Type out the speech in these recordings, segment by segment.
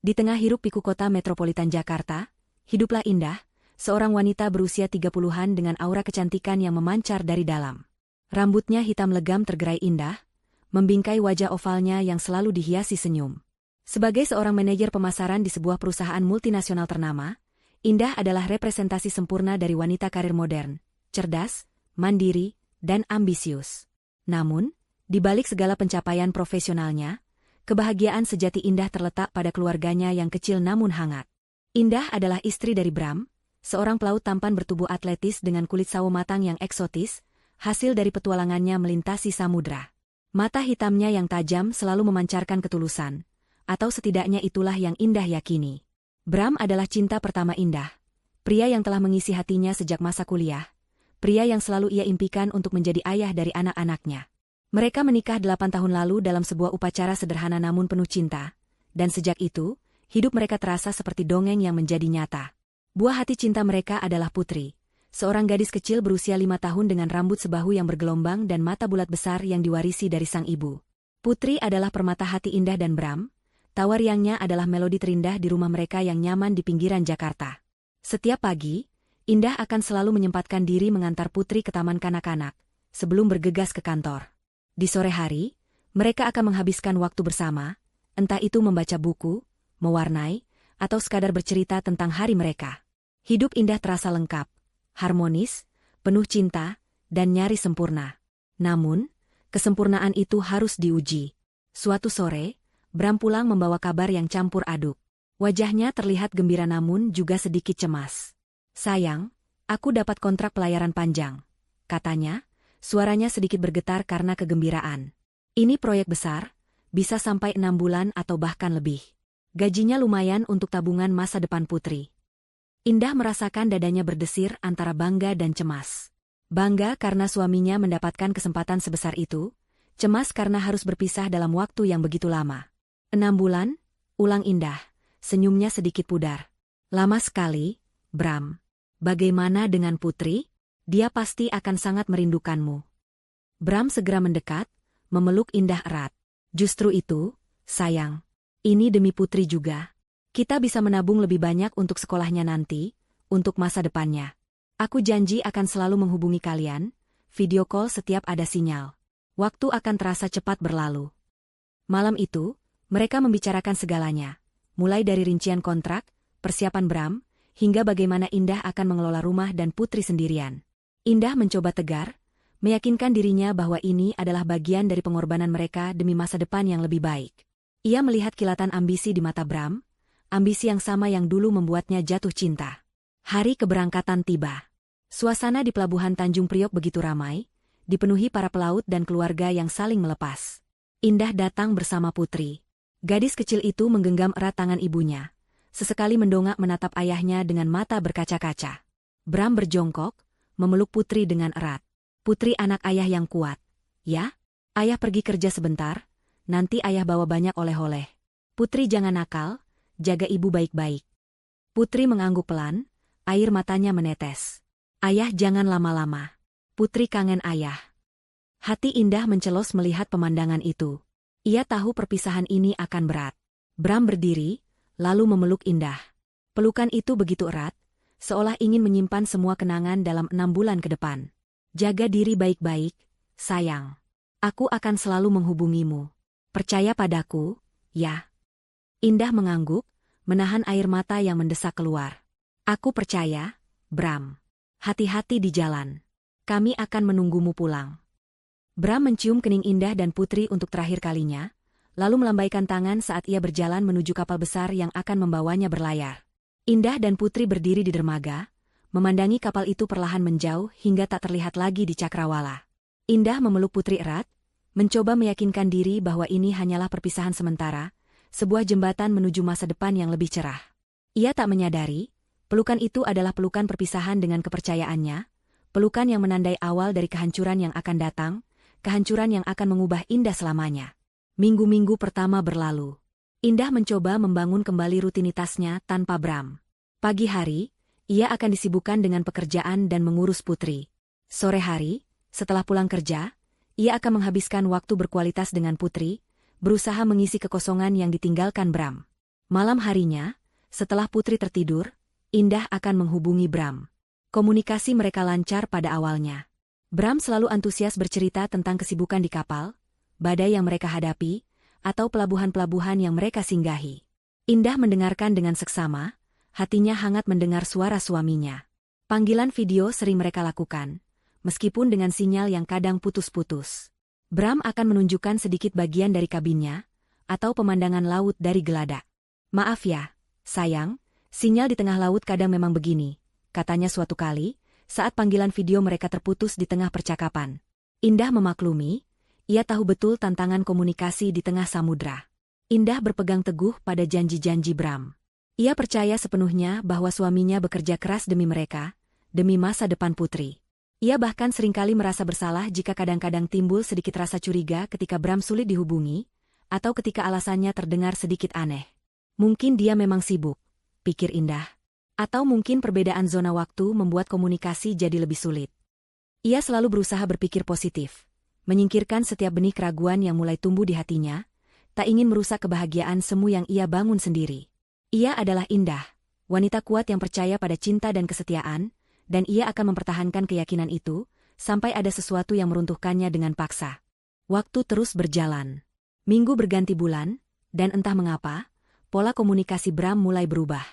Di tengah hiruk-pikuk kota metropolitan Jakarta, hiduplah Indah, seorang wanita berusia 30-an dengan aura kecantikan yang memancar dari dalam. Rambutnya hitam legam tergerai indah, membingkai wajah ovalnya yang selalu dihiasi senyum. Sebagai seorang manajer pemasaran di sebuah perusahaan multinasional ternama, Indah adalah representasi sempurna dari wanita karir modern, cerdas, mandiri, dan ambisius. Namun, di balik segala pencapaian profesionalnya, kebahagiaan sejati Indah terletak pada keluarganya yang kecil namun hangat. Indah adalah istri dari Bram, seorang pelaut tampan bertubuh atletis dengan kulit sawo matang yang eksotis, hasil dari petualangannya melintasi samudra. Mata hitamnya yang tajam selalu memancarkan ketulusan, atau setidaknya itulah yang Indah yakini. Bram adalah cinta pertama Indah, pria yang telah mengisi hatinya sejak masa kuliah, pria yang selalu ia impikan untuk menjadi ayah dari anak-anaknya. Mereka menikah 8 tahun lalu dalam sebuah upacara sederhana namun penuh cinta, dan sejak itu, hidup mereka terasa seperti dongeng yang menjadi nyata. Buah hati cinta mereka adalah Putri, seorang gadis kecil berusia 5 tahun dengan rambut sebahu yang bergelombang dan mata bulat besar yang diwarisi dari sang ibu. Putri adalah permata hati Indah dan Bram, tawa riangnya adalah melodi terindah di rumah mereka yang nyaman di pinggiran Jakarta. Setiap pagi, Indah akan selalu menyempatkan diri mengantar Putri ke taman kanak-kanak, sebelum bergegas ke kantor. Di sore hari, mereka akan menghabiskan waktu bersama, entah itu membaca buku, mewarnai, atau sekadar bercerita tentang hari mereka. Hidup Indah terasa lengkap, harmonis, penuh cinta, dan nyaris sempurna. Namun, kesempurnaan itu harus diuji. Suatu sore, Bram pulang membawa kabar yang campur aduk. Wajahnya terlihat gembira namun juga sedikit cemas. "Sayang, aku dapat kontrak pelayaran panjang," katanya. Suaranya sedikit bergetar karena kegembiraan. "Ini proyek besar, bisa sampai 6 bulan atau bahkan lebih. Gajinya lumayan untuk tabungan masa depan Putri." Indah merasakan dadanya berdesir antara bangga dan cemas. Bangga karena suaminya mendapatkan kesempatan sebesar itu, cemas karena harus berpisah dalam waktu yang begitu lama. 6 bulan, ulang Indah, senyumnya sedikit pudar. "Lama sekali, Bram. Bagaimana dengan Putri? Dia pasti akan sangat merindukanmu." Bram segera mendekat, memeluk Indah erat. "Justru itu, sayang. Ini demi Putri juga. Kita bisa menabung lebih banyak untuk sekolahnya nanti, untuk masa depannya. Aku janji akan selalu menghubungi kalian, video call setiap ada sinyal. Waktu akan terasa cepat berlalu." Malam itu, mereka membicarakan segalanya, mulai dari rincian kontrak, persiapan Bram, hingga bagaimana Indah akan mengelola rumah dan Putri sendirian. Indah mencoba tegar, meyakinkan dirinya bahwa ini adalah bagian dari pengorbanan mereka demi masa depan yang lebih baik. Ia melihat kilatan ambisi di mata Bram, ambisi yang sama yang dulu membuatnya jatuh cinta. Hari keberangkatan tiba. Suasana di pelabuhan Tanjung Priok begitu ramai, dipenuhi para pelaut dan keluarga yang saling melepas. Indah datang bersama Putri. Gadis kecil itu menggenggam erat tangan ibunya, sesekali mendongak menatap ayahnya dengan mata berkaca-kaca. Bram berjongkok, memeluk Putri dengan erat. "Putri anak ayah yang kuat. Ya? Ayah pergi kerja sebentar, nanti ayah bawa banyak oleh-oleh. Putri jangan nakal, jaga ibu baik-baik." Putri mengangguk pelan, air matanya menetes. "Ayah jangan lama-lama. Putri kangen ayah." Hati Indah mencelos melihat pemandangan itu. Ia tahu perpisahan ini akan berat. Bram berdiri, lalu memeluk Indah. Pelukan itu begitu erat, seolah ingin menyimpan semua kenangan dalam 6 bulan ke depan. "Jaga diri baik-baik, sayang. Aku akan selalu menghubungimu. Percaya padaku, ya?" Indah mengangguk, menahan air mata yang mendesak keluar. "Aku percaya, Bram. Hati-hati di jalan. Kami akan menunggumu pulang." Bram mencium kening Indah dan Putri untuk terakhir kalinya, lalu melambaikan tangan saat ia berjalan menuju kapal besar yang akan membawanya berlayar. Indah dan Putri berdiri di dermaga, memandangi kapal itu perlahan menjauh hingga tak terlihat lagi di cakrawala. Indah memeluk Putri erat, mencoba meyakinkan diri bahwa ini hanyalah perpisahan sementara, sebuah jembatan menuju masa depan yang lebih cerah. Ia tak menyadari, pelukan itu adalah pelukan perpisahan dengan kepercayaannya, pelukan yang menandai awal dari kehancuran yang akan datang, kehancuran yang akan mengubah Indah selamanya. Minggu-minggu pertama berlalu. Indah mencoba membangun kembali rutinitasnya tanpa Bram. Pagi hari, ia akan disibukkan dengan pekerjaan dan mengurus Putri. Sore hari, setelah pulang kerja, ia akan menghabiskan waktu berkualitas dengan Putri, berusaha mengisi kekosongan yang ditinggalkan Bram. Malam harinya, setelah Putri tertidur, Indah akan menghubungi Bram. Komunikasi mereka lancar pada awalnya. Bram selalu antusias bercerita tentang kesibukan di kapal, badai yang mereka hadapi, atau pelabuhan-pelabuhan yang mereka singgahi. Indah mendengarkan dengan seksama, hatinya hangat mendengar suara suaminya. Panggilan video sering mereka lakukan, meskipun dengan sinyal yang kadang putus-putus. Bram akan menunjukkan sedikit bagian dari kabinnya, atau pemandangan laut dari geladak. "Maaf ya, sayang, sinyal di tengah laut kadang memang begini," katanya suatu kali, saat panggilan video mereka terputus di tengah percakapan. Indah memaklumi, ia tahu betul tantangan komunikasi di tengah samudra. Indah berpegang teguh pada janji-janji Bram. Ia percaya sepenuhnya bahwa suaminya bekerja keras demi mereka, demi masa depan Putri. Ia bahkan seringkali merasa bersalah jika kadang-kadang timbul sedikit rasa curiga ketika Bram sulit dihubungi, atau ketika alasannya terdengar sedikit aneh. Mungkin dia memang sibuk, pikir Indah. Atau mungkin perbedaan zona waktu membuat komunikasi jadi lebih sulit. Ia selalu berusaha berpikir positif, menyingkirkan setiap benih keraguan yang mulai tumbuh di hatinya, tak ingin merusak kebahagiaan semu yang ia bangun sendiri. Ia adalah Indah, wanita kuat yang percaya pada cinta dan kesetiaan, dan ia akan mempertahankan keyakinan itu, sampai ada sesuatu yang meruntuhkannya dengan paksa. Waktu terus berjalan. Minggu berganti bulan, dan entah mengapa, pola komunikasi Bram mulai berubah.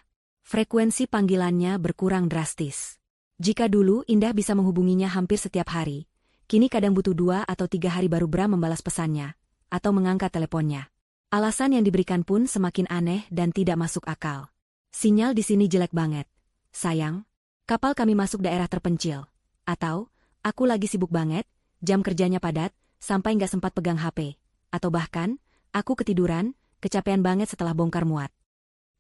Frekuensi panggilannya berkurang drastis. Jika dulu Indah bisa menghubunginya hampir setiap hari, kini kadang butuh 2 atau 3 hari baru Bram membalas pesannya, atau mengangkat teleponnya. Alasan yang diberikan pun semakin aneh dan tidak masuk akal. "Sinyal di sini jelek banget. Sayang, kapal kami masuk daerah terpencil." Atau, "Aku lagi sibuk banget, jam kerjanya padat, sampai nggak sempat pegang HP." Atau bahkan, "Aku ketiduran, kecapean banget setelah bongkar muat."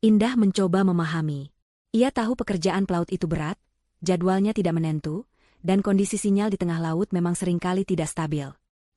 Indah mencoba memahami. Ia tahu pekerjaan pelaut itu berat, jadwalnya tidak menentu, dan kondisi sinyal di tengah laut memang seringkali tidak stabil.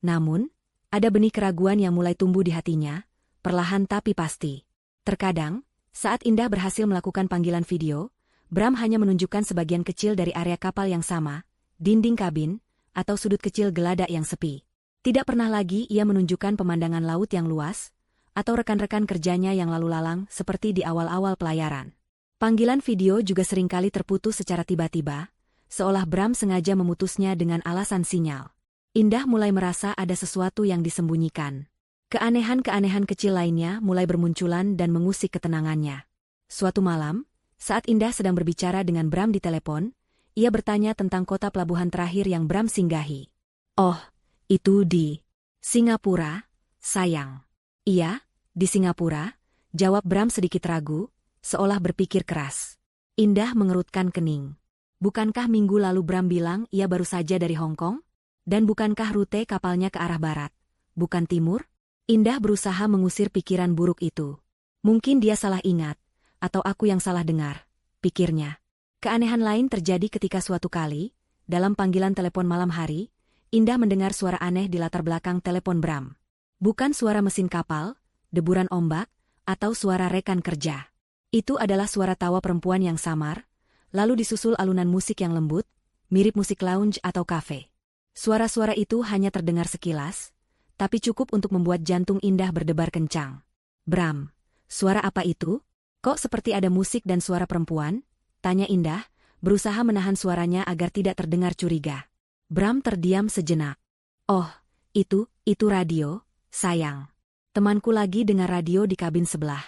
Namun, ada benih keraguan yang mulai tumbuh di hatinya, perlahan tapi pasti. Terkadang, saat Indah berhasil melakukan panggilan video, Bram hanya menunjukkan sebagian kecil dari area kapal yang sama, dinding kabin, atau sudut kecil geladak yang sepi. Tidak pernah lagi ia menunjukkan pemandangan laut yang luas, atau rekan-rekan kerjanya yang lalu lalang seperti di awal-awal pelayaran. Panggilan video juga seringkali terputus secara tiba-tiba, seolah Bram sengaja memutusnya dengan alasan sinyal. Indah mulai merasa ada sesuatu yang disembunyikan. Keanehan-keanehan kecil lainnya mulai bermunculan dan mengusik ketenangannya. Suatu malam, saat Indah sedang berbicara dengan Bram di telepon, ia bertanya tentang kota pelabuhan terakhir yang Bram singgahi. "Oh, itu di Singapura, sayang." "Iya, di Singapura," jawab Bram sedikit ragu, seolah berpikir keras. Indah mengerutkan kening. Bukankah minggu lalu Bram bilang ia baru saja dari Hong Kong? Dan bukankah rute kapalnya ke arah barat, bukan timur? Indah berusaha mengusir pikiran buruk itu. Mungkin dia salah ingat, atau aku yang salah dengar, pikirnya. Keanehan lain terjadi ketika suatu kali, dalam panggilan telepon malam hari, Indah mendengar suara aneh di latar belakang telepon Bram. Bukan suara mesin kapal, deburan ombak, atau suara rekan kerja. Itu adalah suara tawa perempuan yang samar, lalu disusul alunan musik yang lembut, mirip musik lounge atau kafe. Suara-suara itu hanya terdengar sekilas, tapi cukup untuk membuat jantung Indah berdebar kencang. "Bram, suara apa itu? Kok seperti ada musik dan suara perempuan?" tanya Indah, berusaha menahan suaranya agar tidak terdengar curiga. Bram terdiam sejenak. "Oh, itu radio, sayang. Temanku lagi dengar radio di kabin sebelah.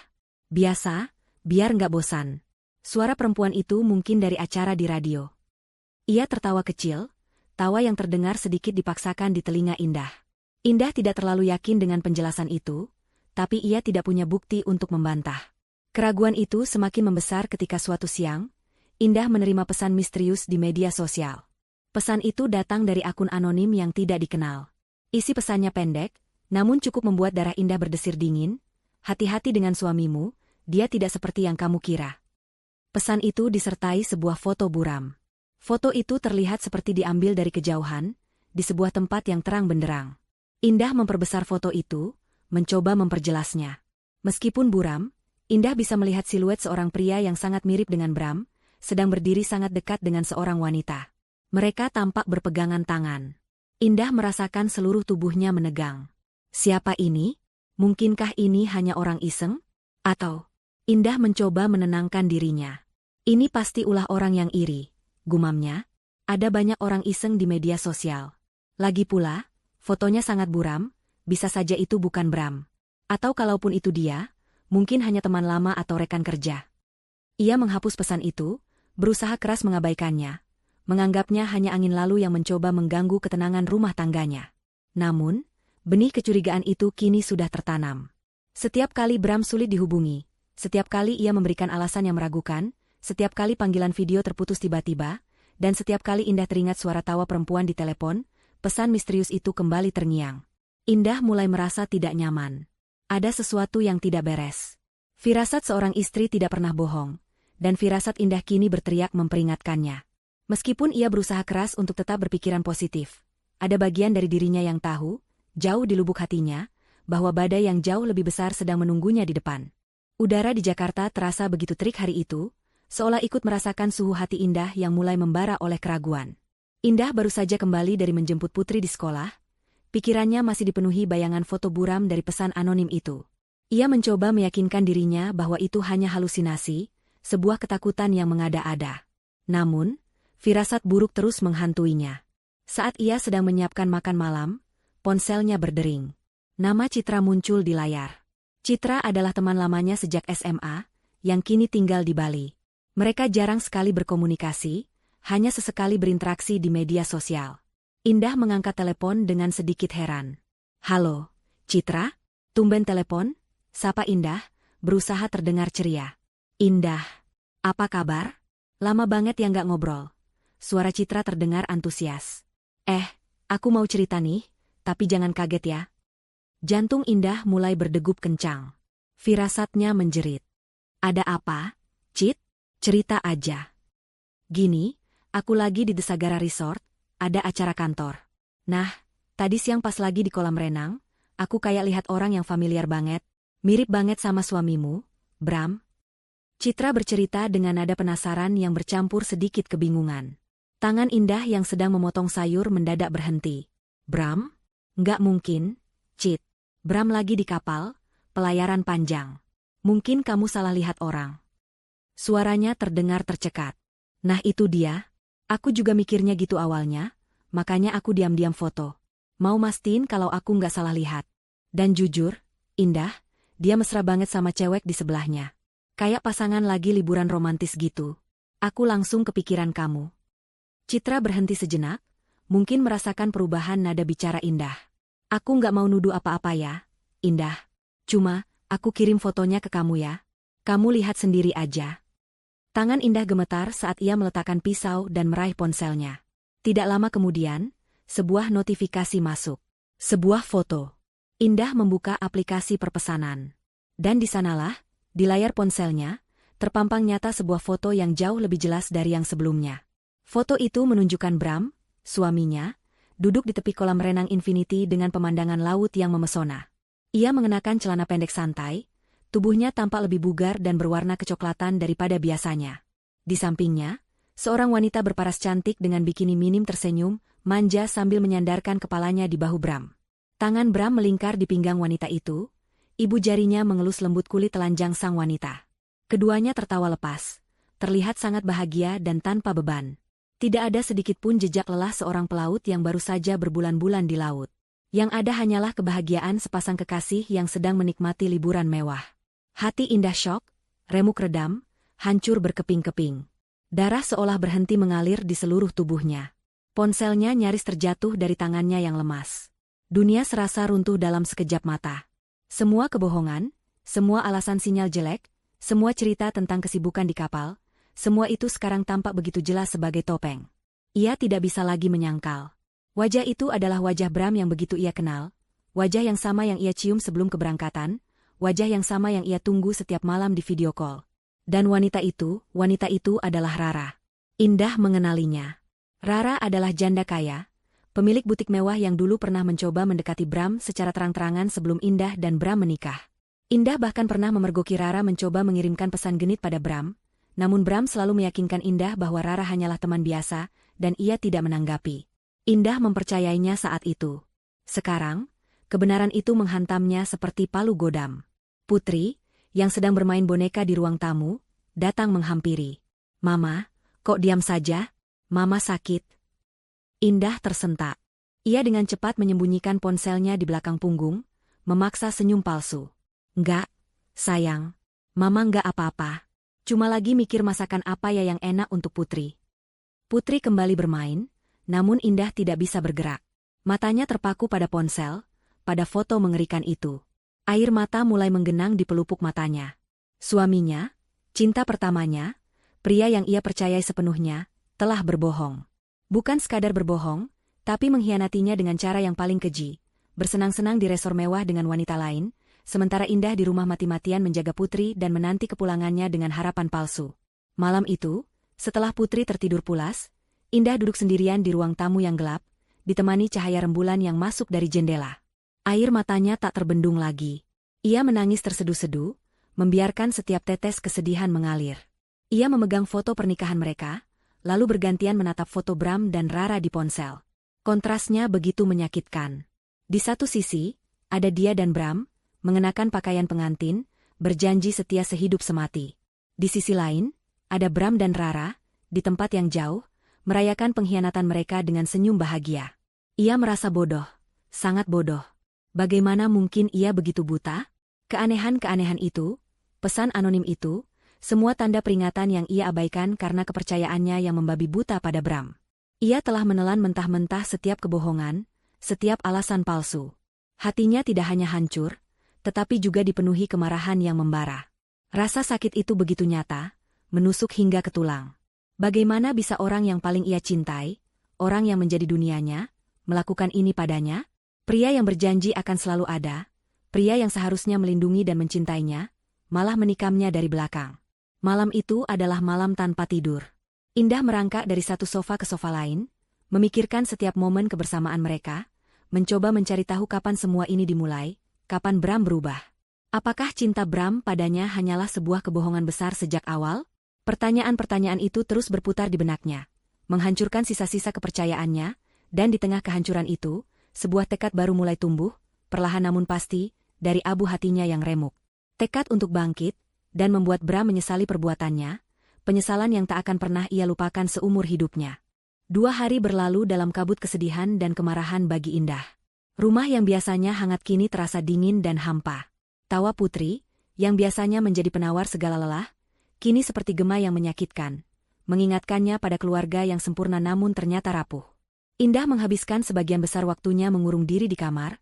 Biasa, biar nggak bosan." Suara perempuan itu mungkin dari acara di radio. Ia tertawa kecil, tawa yang terdengar sedikit dipaksakan di telinga Indah. Indah tidak terlalu yakin dengan penjelasan itu, tapi ia tidak punya bukti untuk membantah. Keraguan itu semakin membesar ketika suatu siang, Indah menerima pesan misterius di media sosial. Pesan itu datang dari akun anonim yang tidak dikenal. Isi pesannya pendek, namun cukup membuat darah Indah berdesir dingin. "Hati-hati dengan suamimu, dia tidak seperti yang kamu kira." Pesan itu disertai sebuah foto buram. Foto itu terlihat seperti diambil dari kejauhan, di sebuah tempat yang terang benderang. Indah memperbesar foto itu, mencoba memperjelasnya. Meskipun buram, Indah bisa melihat siluet seorang pria yang sangat mirip dengan Bram, sedang berdiri sangat dekat dengan seorang wanita. Mereka tampak berpegangan tangan. Indah merasakan seluruh tubuhnya menegang. Siapa ini? Mungkinkah ini hanya orang iseng? Atau Indah mencoba menenangkan dirinya. Ini pasti ulah orang yang iri, gumamnya. Ada banyak orang iseng di media sosial. Lagi pula, fotonya sangat buram, bisa saja itu bukan Bram. Atau kalaupun itu dia, mungkin hanya teman lama atau rekan kerja. Ia menghapus pesan itu, berusaha keras mengabaikannya, menganggapnya hanya angin lalu yang mencoba mengganggu ketenangan rumah tangganya. Namun, benih kecurigaan itu kini sudah tertanam. Setiap kali Bram sulit dihubungi, setiap kali ia memberikan alasan yang meragukan, setiap kali panggilan video terputus tiba-tiba, dan setiap kali Indah teringat suara tawa perempuan di telepon, pesan misterius itu kembali terngiang. Indah mulai merasa tidak nyaman. Ada sesuatu yang tidak beres. Firasat seorang istri tidak pernah bohong, dan firasat Indah kini berteriak memperingatkannya. Meskipun ia berusaha keras untuk tetap berpikiran positif, ada bagian dari dirinya yang tahu, jauh di lubuk hatinya, bahwa badai yang jauh lebih besar sedang menunggunya di depan. Udara di Jakarta terasa begitu terik hari itu, seolah ikut merasakan suhu hati Indah yang mulai membara oleh keraguan. Indah baru saja kembali dari menjemput Putri di sekolah, pikirannya masih dipenuhi bayangan foto buram dari pesan anonim itu. Ia mencoba meyakinkan dirinya bahwa itu hanya halusinasi, sebuah ketakutan yang mengada-ada. Namun, firasat buruk terus menghantuinya. Saat ia sedang menyiapkan makan malam, ponselnya berdering. Nama Citra muncul di layar. Citra adalah teman lamanya sejak SMA, yang kini tinggal di Bali. Mereka jarang sekali berkomunikasi, hanya sesekali berinteraksi di media sosial. Indah mengangkat telepon dengan sedikit heran. "Halo, Citra? Tumben telepon?" Sapa Indah, berusaha terdengar ceria. "Indah, apa kabar? Lama banget ya nggak ngobrol." Suara Citra terdengar antusias. Aku mau cerita nih, tapi jangan kaget ya." Jantung Indah mulai berdegup kencang. Firasatnya menjerit. "Ada apa, Cit? Cerita aja." "Gini, aku lagi di Desagara Resort, ada acara kantor. Nah, tadi siang pas lagi di kolam renang, aku kayak lihat orang yang familiar banget, mirip banget sama suamimu, Bram." Citra bercerita dengan nada penasaran yang bercampur sedikit kebingungan. Tangan Indah yang sedang memotong sayur mendadak berhenti. "Bram? Nggak mungkin, Cit. Bram lagi di kapal, pelayaran panjang. Mungkin kamu salah lihat orang." Suaranya terdengar tercekat. "Nah itu dia. Aku juga mikirnya gitu awalnya, makanya aku diam-diam foto. Mau mastiin kalau aku nggak salah lihat. Dan jujur, Indah, dia mesra banget sama cewek di sebelahnya. Kayak pasangan lagi liburan romantis gitu. Aku langsung kepikiran kamu." Citra berhenti sejenak, mungkin merasakan perubahan nada bicara Indah. "Aku nggak mau nuduh apa-apa ya, Indah. Cuma, aku kirim fotonya ke kamu ya. Kamu lihat sendiri aja." Tangan Indah gemetar saat ia meletakkan pisau dan meraih ponselnya. Tidak lama kemudian, sebuah notifikasi masuk. Sebuah foto. Indah membuka aplikasi perpesanan. Dan di sanalah, di layar ponselnya, terpampang nyata sebuah foto yang jauh lebih jelas dari yang sebelumnya. Foto itu menunjukkan Bram, suaminya, duduk di tepi kolam renang Infinity dengan pemandangan laut yang memesona. Ia mengenakan celana pendek santai, tubuhnya tampak lebih bugar dan berwarna kecoklatan daripada biasanya. Di sampingnya, seorang wanita berparas cantik dengan bikini minim tersenyum, manja sambil menyandarkan kepalanya di bahu Bram. Tangan Bram melingkar di pinggang wanita itu, ibu jarinya mengelus lembut kulit telanjang sang wanita. Keduanya tertawa lepas, terlihat sangat bahagia dan tanpa beban. Tidak ada sedikit pun jejak lelah seorang pelaut yang baru saja berbulan-bulan di laut. Yang ada hanyalah kebahagiaan sepasang kekasih yang sedang menikmati liburan mewah. Hati Indah syok, remuk redam, hancur berkeping-keping. Darah seolah berhenti mengalir di seluruh tubuhnya. Ponselnya nyaris terjatuh dari tangannya yang lemas. Dunia serasa runtuh dalam sekejap mata. Semua kebohongan, semua alasan sinyal jelek, semua cerita tentang kesibukan di kapal, semua itu sekarang tampak begitu jelas sebagai topeng. Ia tidak bisa lagi menyangkal. Wajah itu adalah wajah Bram yang begitu ia kenal, wajah yang sama yang ia cium sebelum keberangkatan, wajah yang sama yang ia tunggu setiap malam di video call. Dan wanita itu adalah Rara. Indah mengenalinya. Rara adalah janda kaya, pemilik butik mewah yang dulu pernah mencoba mendekati Bram secara terang-terangan sebelum Indah dan Bram menikah. Indah bahkan pernah memergoki Rara mencoba mengirimkan pesan genit pada Bram, namun Bram selalu meyakinkan Indah bahwa Rara hanyalah teman biasa, dan ia tidak menanggapi. Indah mempercayainya saat itu. Sekarang, kebenaran itu menghantamnya seperti palu godam. Putri, yang sedang bermain boneka di ruang tamu, datang menghampiri. "Mama, kok diam saja? Mama sakit." Indah tersentak. Ia dengan cepat menyembunyikan ponselnya di belakang punggung, memaksa senyum palsu. "Enggak, sayang. Mama enggak apa-apa. Cuma lagi mikir masakan apa ya yang enak untuk Putri." Putri kembali bermain, namun Indah tidak bisa bergerak. Matanya terpaku pada ponsel, pada foto mengerikan itu. Air mata mulai menggenang di pelupuk matanya. Suaminya, cinta pertamanya, pria yang ia percayai sepenuhnya, telah berbohong. Bukan sekadar berbohong, tapi mengkhianatinya dengan cara yang paling keji, bersenang-senang di resor mewah dengan wanita lain, sementara Indah di rumah mati-matian menjaga Putri dan menanti kepulangannya dengan harapan palsu. Malam itu, setelah Putri tertidur pulas, Indah duduk sendirian di ruang tamu yang gelap, ditemani cahaya rembulan yang masuk dari jendela. Air matanya tak terbendung lagi. Ia menangis terseduh-seduh, membiarkan setiap tetes kesedihan mengalir. Ia memegang foto pernikahan mereka, lalu bergantian menatap foto Bram dan Rara di ponsel. Kontrasnya begitu menyakitkan. Di satu sisi, ada dia dan Bram, mengenakan pakaian pengantin, berjanji setia sehidup semati. Di sisi lain, ada Bram dan Rara, di tempat yang jauh, merayakan pengkhianatan mereka dengan senyum bahagia. Ia merasa bodoh, sangat bodoh. Bagaimana mungkin ia begitu buta? Keanehan-keanehan itu, pesan anonim itu, semua tanda peringatan yang ia abaikan karena kepercayaannya yang membabi buta pada Bram. Ia telah menelan mentah-mentah setiap kebohongan, setiap alasan palsu. Hatinya tidak hanya hancur, tetapi juga dipenuhi kemarahan yang membara. Rasa sakit itu begitu nyata, menusuk hingga ke tulang. Bagaimana bisa orang yang paling ia cintai, orang yang menjadi dunianya, melakukan ini padanya? Pria yang berjanji akan selalu ada, pria yang seharusnya melindungi dan mencintainya, malah menikamnya dari belakang. Malam itu adalah malam tanpa tidur. Indah merangkak dari satu sofa ke sofa lain, memikirkan setiap momen kebersamaan mereka, mencoba mencari tahu kapan semua ini dimulai, kapan Bram berubah. Apakah cinta Bram padanya hanyalah sebuah kebohongan besar sejak awal? Pertanyaan-pertanyaan itu terus berputar di benaknya, menghancurkan sisa-sisa kepercayaannya, dan di tengah kehancuran itu, sebuah tekad baru mulai tumbuh, perlahan namun pasti, dari abu hatinya yang remuk. Tekad untuk bangkit, dan membuat Bram menyesali perbuatannya, penyesalan yang tak akan pernah ia lupakan seumur hidupnya. 2 hari berlalu dalam kabut kesedihan dan kemarahan bagi Indah. Rumah yang biasanya hangat kini terasa dingin dan hampa. Tawa Putri, yang biasanya menjadi penawar segala lelah, kini seperti gema yang menyakitkan, mengingatkannya pada keluarga yang sempurna namun ternyata rapuh. Indah menghabiskan sebagian besar waktunya mengurung diri di kamar,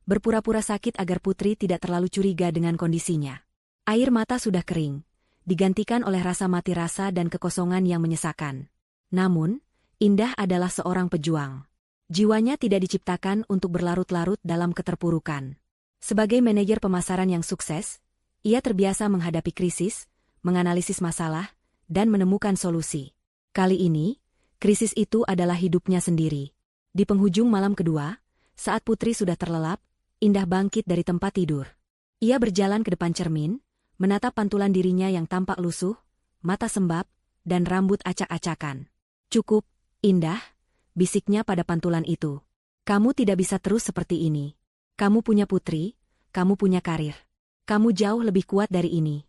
berpura-pura sakit agar Putri tidak terlalu curiga dengan kondisinya. Air mata sudah kering, digantikan oleh rasa mati rasa dan kekosongan yang menyesakan. Namun, Indah adalah seorang pejuang. Jiwanya tidak diciptakan untuk berlarut-larut dalam keterpurukan. Sebagai manajer pemasaran yang sukses, ia terbiasa menghadapi krisis, menganalisis masalah, dan menemukan solusi. Kali ini, krisis itu adalah hidupnya sendiri. Di penghujung malam kedua, saat Putri sudah terlelap, Indah bangkit dari tempat tidur. Ia berjalan ke depan cermin, menatap pantulan dirinya yang tampak lusuh, mata sembab, dan rambut acak-acakan. "Cukup, Indah," bisiknya pada pantulan itu. "Kamu tidak bisa terus seperti ini. Kamu punya Putri, kamu punya karir. Kamu jauh lebih kuat dari ini."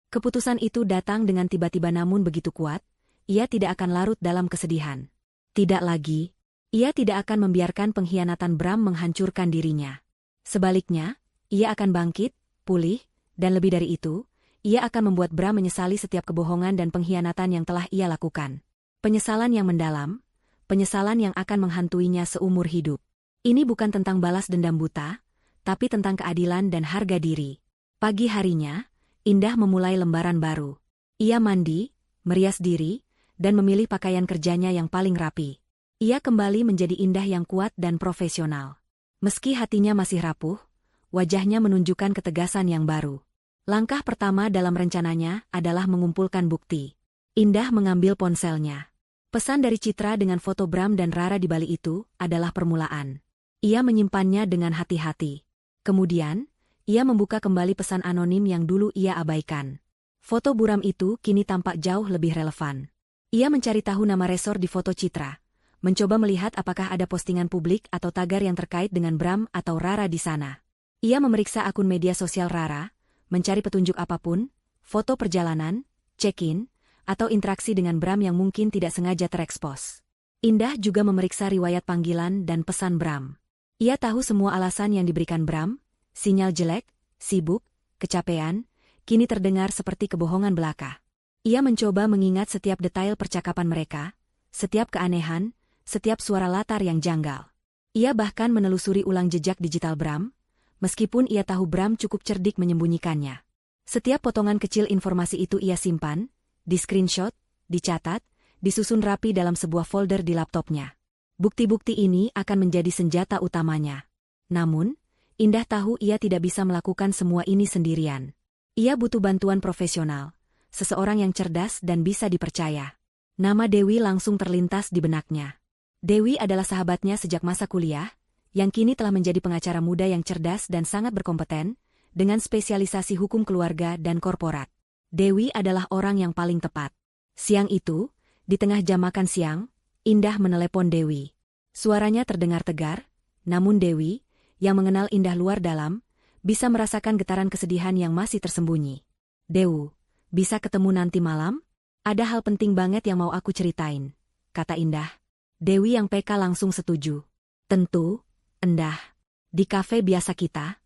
Keputusan itu datang dengan tiba-tiba namun begitu kuat, ia tidak akan larut dalam kesedihan. Tidak lagi, ia tidak akan membiarkan pengkhianatan Bram menghancurkan dirinya. Sebaliknya, ia akan bangkit, pulih, dan lebih dari itu, ia akan membuat Bram menyesali setiap kebohongan dan pengkhianatan yang telah ia lakukan. Penyesalan yang mendalam, penyesalan yang akan menghantuinya seumur hidup. Ini bukan tentang balas dendam buta, tapi tentang keadilan dan harga diri. Pagi harinya, Indah memulai lembaran baru. Ia mandi, merias diri, dan memilih pakaian kerjanya yang paling rapi. Ia kembali menjadi Indah yang kuat dan profesional. Meski hatinya masih rapuh, wajahnya menunjukkan ketegasan yang baru. Langkah pertama dalam rencananya adalah mengumpulkan bukti. Indah mengambil ponselnya. Pesan dari Citra dengan foto Bram dan Rara di Bali itu adalah permulaan. Ia menyimpannya dengan hati-hati. Kemudian, ia membuka kembali pesan anonim yang dulu ia abaikan. Foto buram itu kini tampak jauh lebih relevan. Ia mencari tahu nama resor di foto Citra, mencoba melihat apakah ada postingan publik atau tagar yang terkait dengan Bram atau Rara di sana. Ia memeriksa akun media sosial Rara, mencari petunjuk apapun, foto perjalanan, check-in, atau interaksi dengan Bram yang mungkin tidak sengaja terekspos. Indah juga memeriksa riwayat panggilan dan pesan Bram. Ia tahu semua alasan yang diberikan Bram, sinyal jelek, sibuk, kecapean, kini terdengar seperti kebohongan belaka. Ia mencoba mengingat setiap detail percakapan mereka, setiap keanehan, setiap suara latar yang janggal. Ia bahkan menelusuri ulang jejak digital Bram, meskipun ia tahu Bram cukup cerdik menyembunyikannya. Setiap potongan kecil informasi itu ia simpan, di-screenshot, dicatat, disusun rapi dalam sebuah folder di laptopnya. Bukti-bukti ini akan menjadi senjata utamanya. Namun, Indah tahu ia tidak bisa melakukan semua ini sendirian. Ia butuh bantuan profesional, seseorang yang cerdas dan bisa dipercaya. Nama Dewi langsung terlintas di benaknya. Dewi adalah sahabatnya sejak masa kuliah, yang kini telah menjadi pengacara muda yang cerdas dan sangat berkompeten, dengan spesialisasi hukum keluarga dan korporat. Dewi adalah orang yang paling tepat. Siang itu, di tengah jam makan siang, Indah menelepon Dewi. Suaranya terdengar tegar, namun Dewi, yang mengenal Indah luar dalam, bisa merasakan getaran kesedihan yang masih tersembunyi. "Dewu, bisa ketemu nanti malam? Ada hal penting banget yang mau aku ceritain," kata Indah. Dewi yang peka langsung setuju. "Tentu, Indah. Di kafe biasa kita."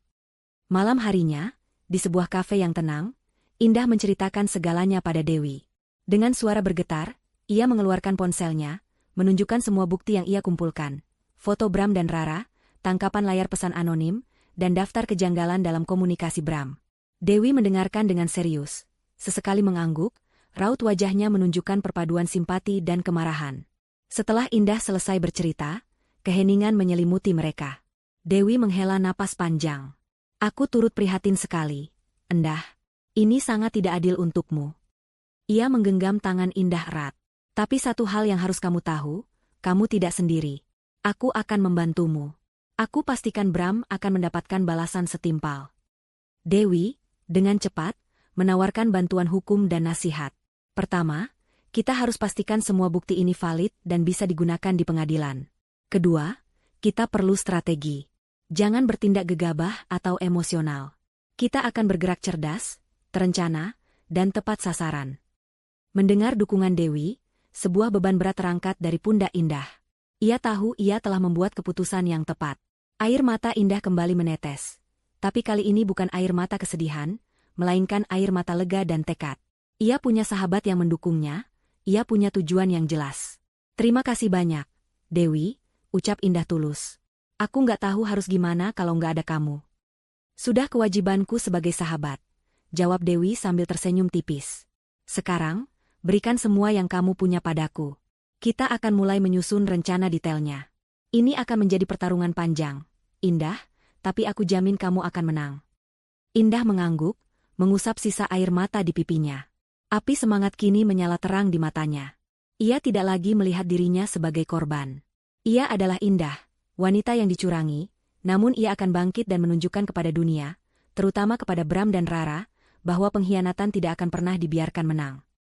Malam harinya, di sebuah kafe yang tenang, Indah menceritakan segalanya pada Dewi. Dengan suara bergetar, ia mengeluarkan ponselnya, menunjukkan semua bukti yang ia kumpulkan. Foto Bram dan Rara, tangkapan layar pesan anonim, dan daftar kejanggalan dalam komunikasi Bram. Dewi mendengarkan dengan serius. Sesekali mengangguk, raut wajahnya menunjukkan perpaduan simpati dan kemarahan. Setelah Indah selesai bercerita, keheningan menyelimuti mereka. Dewi menghela napas panjang. "Aku turut prihatin sekali, Indah. Ini sangat tidak adil untukmu." Ia menggenggam tangan Indah erat. "Tapi satu hal yang harus kamu tahu, kamu tidak sendiri. Aku akan membantumu. Aku pastikan Bram akan mendapatkan balasan setimpal." Dewi, dengan cepat, menawarkan bantuan hukum dan nasihat. "Pertama, kita harus pastikan semua bukti ini valid dan bisa digunakan di pengadilan. Kedua, kita perlu strategi. Jangan bertindak gegabah atau emosional. Kita akan bergerak cerdas, terencana, dan tepat sasaran." Mendengar dukungan Dewi, sebuah beban berat terangkat dari pundak Indah. Ia tahu ia telah membuat keputusan yang tepat. Air mata Indah kembali menetes. Tapi kali ini bukan air mata kesedihan, melainkan air mata lega dan tekad. Ia punya sahabat yang mendukungnya, ia punya tujuan yang jelas. "Terima kasih banyak, Dewi," ucap Indah tulus. "Aku nggak tahu harus gimana kalau nggak ada kamu." "Sudah kewajibanku sebagai sahabat," jawab Dewi sambil tersenyum tipis. "Sekarang, berikan semua yang kamu punya padaku. Kita akan mulai menyusun rencana detailnya. Ini akan menjadi pertarungan panjang, Indah, tapi aku jamin kamu akan menang." Indah mengangguk, mengusap sisa air mata di pipinya. Api semangat kini menyala terang di matanya. Ia tidak lagi melihat dirinya sebagai korban. Ia adalah Indah, wanita yang dicurangi, namun ia akan bangkit dan menunjukkan kepada dunia, terutama kepada Bram dan Rara, bahwa pengkhianatan tidak akan pernah dibiarkan menang.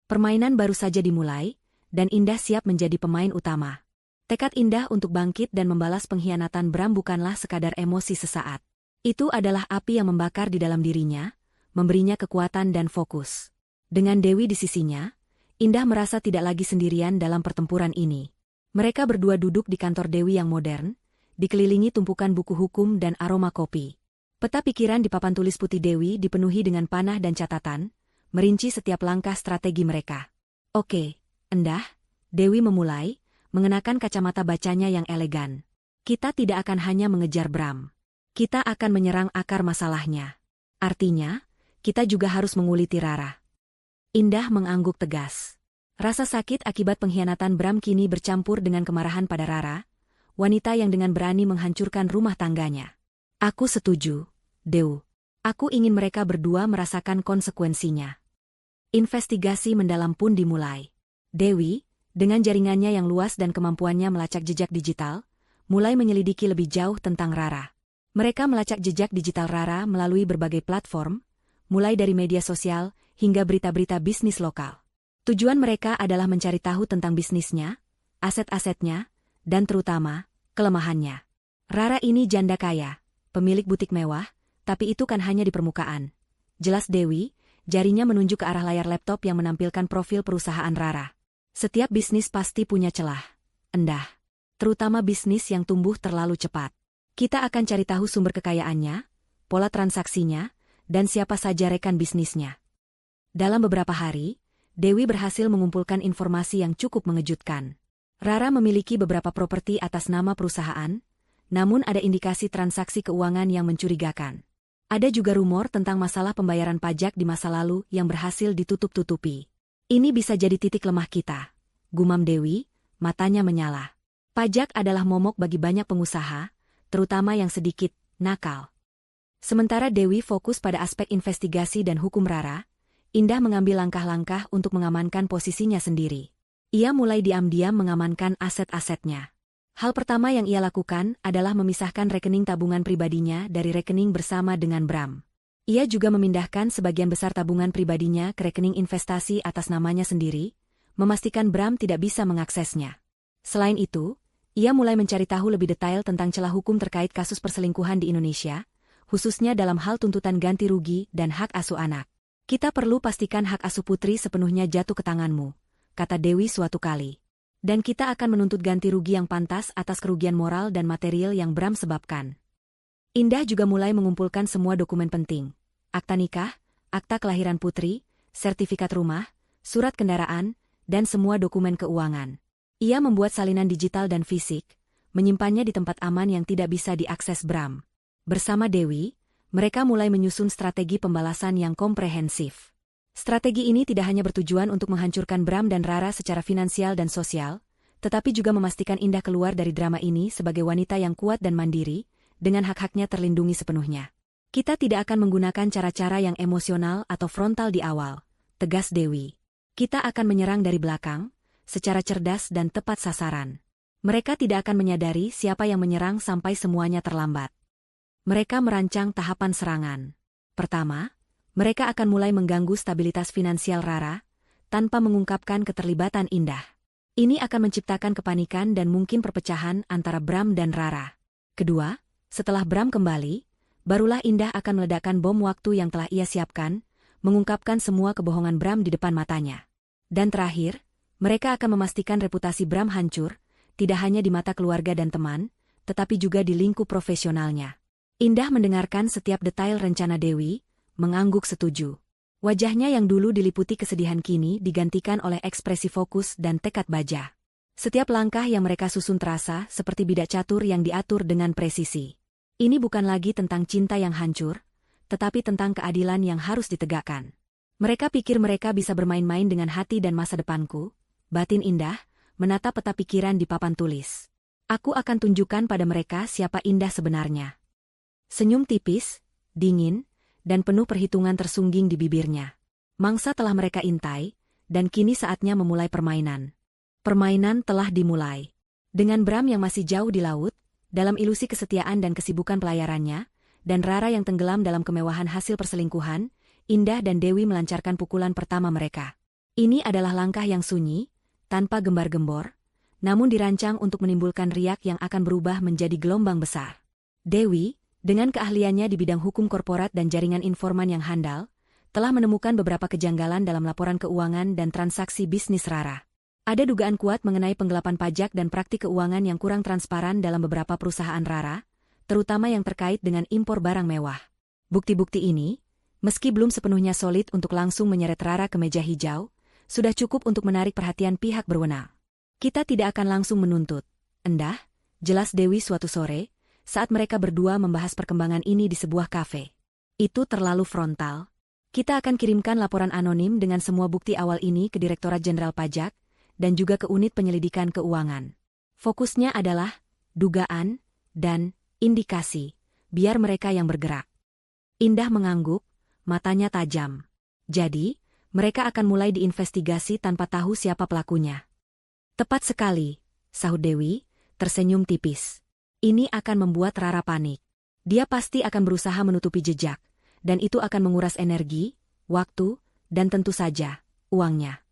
Permainan baru saja dimulai, dan Indah siap menjadi pemain utama. Tekad Indah untuk bangkit dan membalas pengkhianatan Bram bukanlah sekadar emosi sesaat. Itu adalah api yang membakar di dalam dirinya, memberinya kekuatan dan fokus. Dengan Dewi di sisinya, Indah merasa tidak lagi sendirian dalam pertempuran ini. Mereka berdua duduk di kantor Dewi yang modern, dikelilingi tumpukan buku hukum dan aroma kopi. Peta pikiran di papan tulis putih Dewi dipenuhi dengan panah dan catatan, merinci setiap langkah strategi mereka. "Oke, Indah," Dewi memulai, mengenakan kacamata bacanya yang elegan. "Kita tidak akan hanya mengejar Bram. Kita akan menyerang akar masalahnya. Artinya, kita juga harus menguliti Rara." Indah mengangguk tegas. Rasa sakit akibat pengkhianatan Bram kini bercampur dengan kemarahan pada Rara, wanita yang dengan berani menghancurkan rumah tangganya. "Aku setuju, Dew. Aku ingin mereka berdua merasakan konsekuensinya." Investigasi mendalam pun dimulai. Dewi, dengan jaringannya yang luas dan kemampuannya melacak jejak digital, mulai menyelidiki lebih jauh tentang Rara. Mereka melacak jejak digital Rara melalui berbagai platform, mulai dari media sosial hingga berita-berita bisnis lokal. Tujuan mereka adalah mencari tahu tentang bisnisnya, aset-asetnya, dan terutama, kelemahannya. Rara ini janda kaya, pemilik butik mewah, tapi itu kan hanya di permukaan. jelas Dewi, jarinya menunjuk ke arah layar laptop yang menampilkan profil perusahaan Rara. Setiap bisnis pasti punya celah. Endah. Terutama bisnis yang tumbuh terlalu cepat. Kita akan cari tahu sumber kekayaannya, pola transaksinya, dan siapa saja rekan bisnisnya. Dalam beberapa hari, Dewi berhasil mengumpulkan informasi yang cukup mengejutkan. Rara memiliki beberapa properti atas nama perusahaan, namun ada indikasi transaksi keuangan yang mencurigakan. Ada juga rumor tentang masalah pembayaran pajak di masa lalu yang berhasil ditutup-tutupi. Ini bisa jadi titik lemah kita, gumam Dewi, matanya menyala. Pajak adalah momok bagi banyak pengusaha, terutama yang sedikit nakal. Sementara Dewi fokus pada aspek investigasi dan hukum Rara, Indah mengambil langkah-langkah untuk mengamankan posisinya sendiri. Ia mulai diam-diam mengamankan aset-asetnya. Hal pertama yang ia lakukan adalah memisahkan rekening tabungan pribadinya dari rekening bersama dengan Bram. Ia juga memindahkan sebagian besar tabungan pribadinya ke rekening investasi atas namanya sendiri, memastikan Bram tidak bisa mengaksesnya. Selain itu, ia mulai mencari tahu lebih detail tentang celah hukum terkait kasus perselingkuhan di Indonesia, khususnya dalam hal tuntutan ganti rugi dan hak asuh anak. Kita perlu pastikan hak asuh putri sepenuhnya jatuh ke tanganmu, kata Dewi suatu kali. Dan kita akan menuntut ganti rugi yang pantas atas kerugian moral dan material yang Bram sebabkan. Indah juga mulai mengumpulkan semua dokumen penting. Akta nikah, akta kelahiran putri, sertifikat rumah, surat kendaraan, dan semua dokumen keuangan. Ia membuat salinan digital dan fisik, menyimpannya di tempat aman yang tidak bisa diakses Bram. Bersama Dewi, mereka mulai menyusun strategi pembalasan yang komprehensif. Strategi ini tidak hanya bertujuan untuk menghancurkan Bram dan Rara secara finansial dan sosial, tetapi juga memastikan Indah keluar dari drama ini sebagai wanita yang kuat dan mandiri, dengan hak-haknya terlindungi sepenuhnya. Kita tidak akan menggunakan cara-cara yang emosional atau frontal di awal, tegas Dewi. Kita akan menyerang dari belakang, secara cerdas dan tepat sasaran. Mereka tidak akan menyadari siapa yang menyerang sampai semuanya terlambat. Mereka merancang tahapan serangan. Pertama, mereka akan mulai mengganggu stabilitas finansial Rara, tanpa mengungkapkan keterlibatan Indah. Ini akan menciptakan kepanikan dan mungkin perpecahan antara Bram dan Rara. Kedua, setelah Bram kembali, barulah Indah akan meledakkan bom waktu yang telah ia siapkan, mengungkapkan semua kebohongan Bram di depan matanya. Dan terakhir, mereka akan memastikan reputasi Bram hancur, tidak hanya di mata keluarga dan teman, tetapi juga di lingkup profesionalnya. Indah mendengarkan setiap detail rencana Dewi, mengangguk setuju. Wajahnya yang dulu diliputi kesedihan kini digantikan oleh ekspresi fokus dan tekad baja. Setiap langkah yang mereka susun terasa seperti bidak catur yang diatur dengan presisi. Ini bukan lagi tentang cinta yang hancur, tetapi tentang keadilan yang harus ditegakkan. Mereka pikir mereka bisa bermain-main dengan hati dan masa depanku, batin Indah, menatap peta pikiran di papan tulis. Aku akan tunjukkan pada mereka siapa Indah sebenarnya. Senyum tipis, dingin, dan penuh perhitungan tersungging di bibirnya. Mangsa telah mereka intai, dan kini saatnya memulai permainan. Permainan telah dimulai. Dengan Bram yang masih jauh di laut, dalam ilusi kesetiaan dan kesibukan pelayarannya, dan Rara yang tenggelam dalam kemewahan hasil perselingkuhan, Indah dan Dewi melancarkan pukulan pertama mereka. Ini adalah langkah yang sunyi, tanpa gembar-gembor, namun dirancang untuk menimbulkan riak yang akan berubah menjadi gelombang besar. Dewi, dengan keahliannya di bidang hukum korporat dan jaringan informan yang handal, telah menemukan beberapa kejanggalan dalam laporan keuangan dan transaksi bisnis Rara. Ada dugaan kuat mengenai penggelapan pajak dan praktik keuangan yang kurang transparan dalam beberapa perusahaan Rara, terutama yang terkait dengan impor barang mewah. Bukti-bukti ini, meski belum sepenuhnya solid untuk langsung menyeret Rara ke meja hijau, sudah cukup untuk menarik perhatian pihak berwenang. Kita tidak akan langsung menuntut, Endah, jelas Dewi suatu sore, saat mereka berdua membahas perkembangan ini di sebuah kafe. Itu terlalu frontal. Kita akan kirimkan laporan anonim dengan semua bukti awal ini ke Direktorat Jenderal Pajak, dan juga ke Unit Penyelidikan Keuangan. Fokusnya adalah dugaan dan indikasi, biar mereka yang bergerak. Indah mengangguk, matanya tajam. Jadi, mereka akan mulai diinvestigasi tanpa tahu siapa pelakunya. Tepat sekali, sahut Dewi, tersenyum tipis. Ini akan membuat Rara panik. Dia pasti akan berusaha menutupi jejak, dan itu akan menguras energi, waktu, dan tentu saja, uangnya.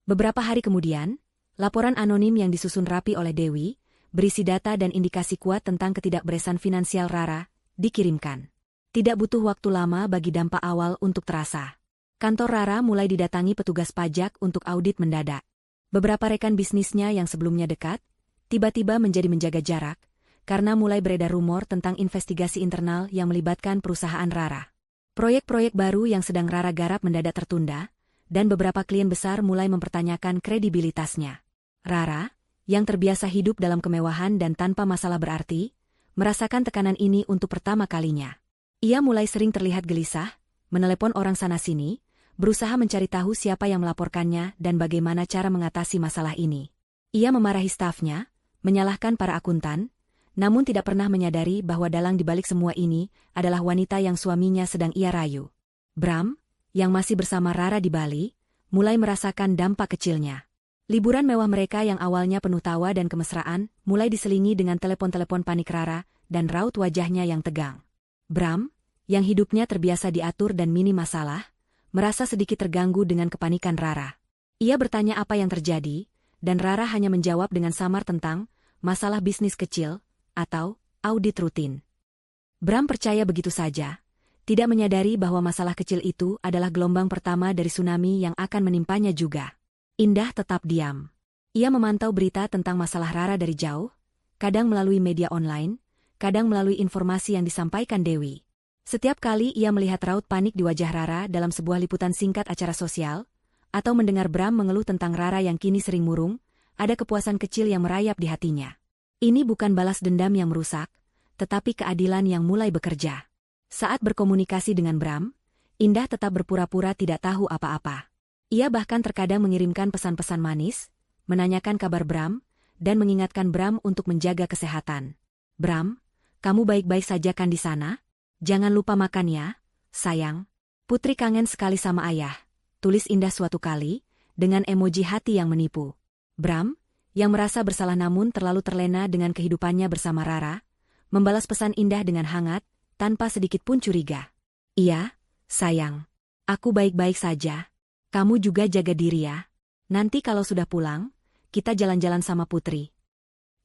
Beberapa hari kemudian, laporan anonim yang disusun rapi oleh Dewi, berisi data dan indikasi kuat tentang ketidakberesan finansial Rara, dikirimkan. Tidak butuh waktu lama bagi dampak awal untuk terasa. Kantor Rara mulai didatangi petugas pajak untuk audit mendadak. Beberapa rekan bisnisnya yang sebelumnya dekat, tiba-tiba menjadi menjaga jarak, karena mulai beredar rumor tentang investigasi internal yang melibatkan perusahaan Rara. Proyek-proyek baru yang sedang Rara garap mendadak tertunda, dan beberapa klien besar mulai mempertanyakan kredibilitasnya. Rara, yang terbiasa hidup dalam kemewahan dan tanpa masalah berarti, merasakan tekanan ini untuk pertama kalinya. Ia mulai sering terlihat gelisah, menelepon orang sana-sini, berusaha mencari tahu siapa yang melaporkannya dan bagaimana cara mengatasi masalah ini. Ia memarahi stafnya, menyalahkan para akuntan, namun tidak pernah menyadari bahwa dalang dibalik semua ini adalah wanita yang suaminya sedang ia rayu. Bram, yang masih bersama Rara di Bali, mulai merasakan dampak kecilnya. Liburan mewah mereka yang awalnya penuh tawa dan kemesraan, mulai diselingi dengan telepon-telepon panik Rara dan raut wajahnya yang tegang. Bram, yang hidupnya terbiasa diatur dan minim masalah, merasa sedikit terganggu dengan kepanikan Rara. Ia bertanya apa yang terjadi, dan Rara hanya menjawab dengan samar tentang masalah bisnis kecil atau audit rutin. Bram percaya begitu saja, tidak menyadari bahwa masalah kecil itu adalah gelombang pertama dari tsunami yang akan menimpanya juga. Indah tetap diam. Ia memantau berita tentang masalah Rara dari jauh, kadang melalui media online, kadang melalui informasi yang disampaikan Dewi. Setiap kali ia melihat raut panik di wajah Rara dalam sebuah liputan singkat acara sosial, atau mendengar Bram mengeluh tentang Rara yang kini sering murung, ada kepuasan kecil yang merayap di hatinya. Ini bukan balas dendam yang merusak, tetapi keadilan yang mulai bekerja. Saat berkomunikasi dengan Bram, Indah tetap berpura-pura tidak tahu apa-apa. Ia bahkan terkadang mengirimkan pesan-pesan manis, menanyakan kabar Bram, dan mengingatkan Bram untuk menjaga kesehatan. Bram, kamu baik-baik saja kan di sana? Jangan lupa makan ya, sayang. Putri kangen sekali sama ayah, tulis Indah suatu kali, dengan emoji hati yang menipu. Bram, yang merasa bersalah namun terlalu terlena dengan kehidupannya bersama Rara, membalas pesan Indah dengan hangat, tanpa sedikit pun curiga. Iya, sayang. Aku baik-baik saja. Kamu juga jaga diri ya. Nanti kalau sudah pulang, kita jalan-jalan sama Putri.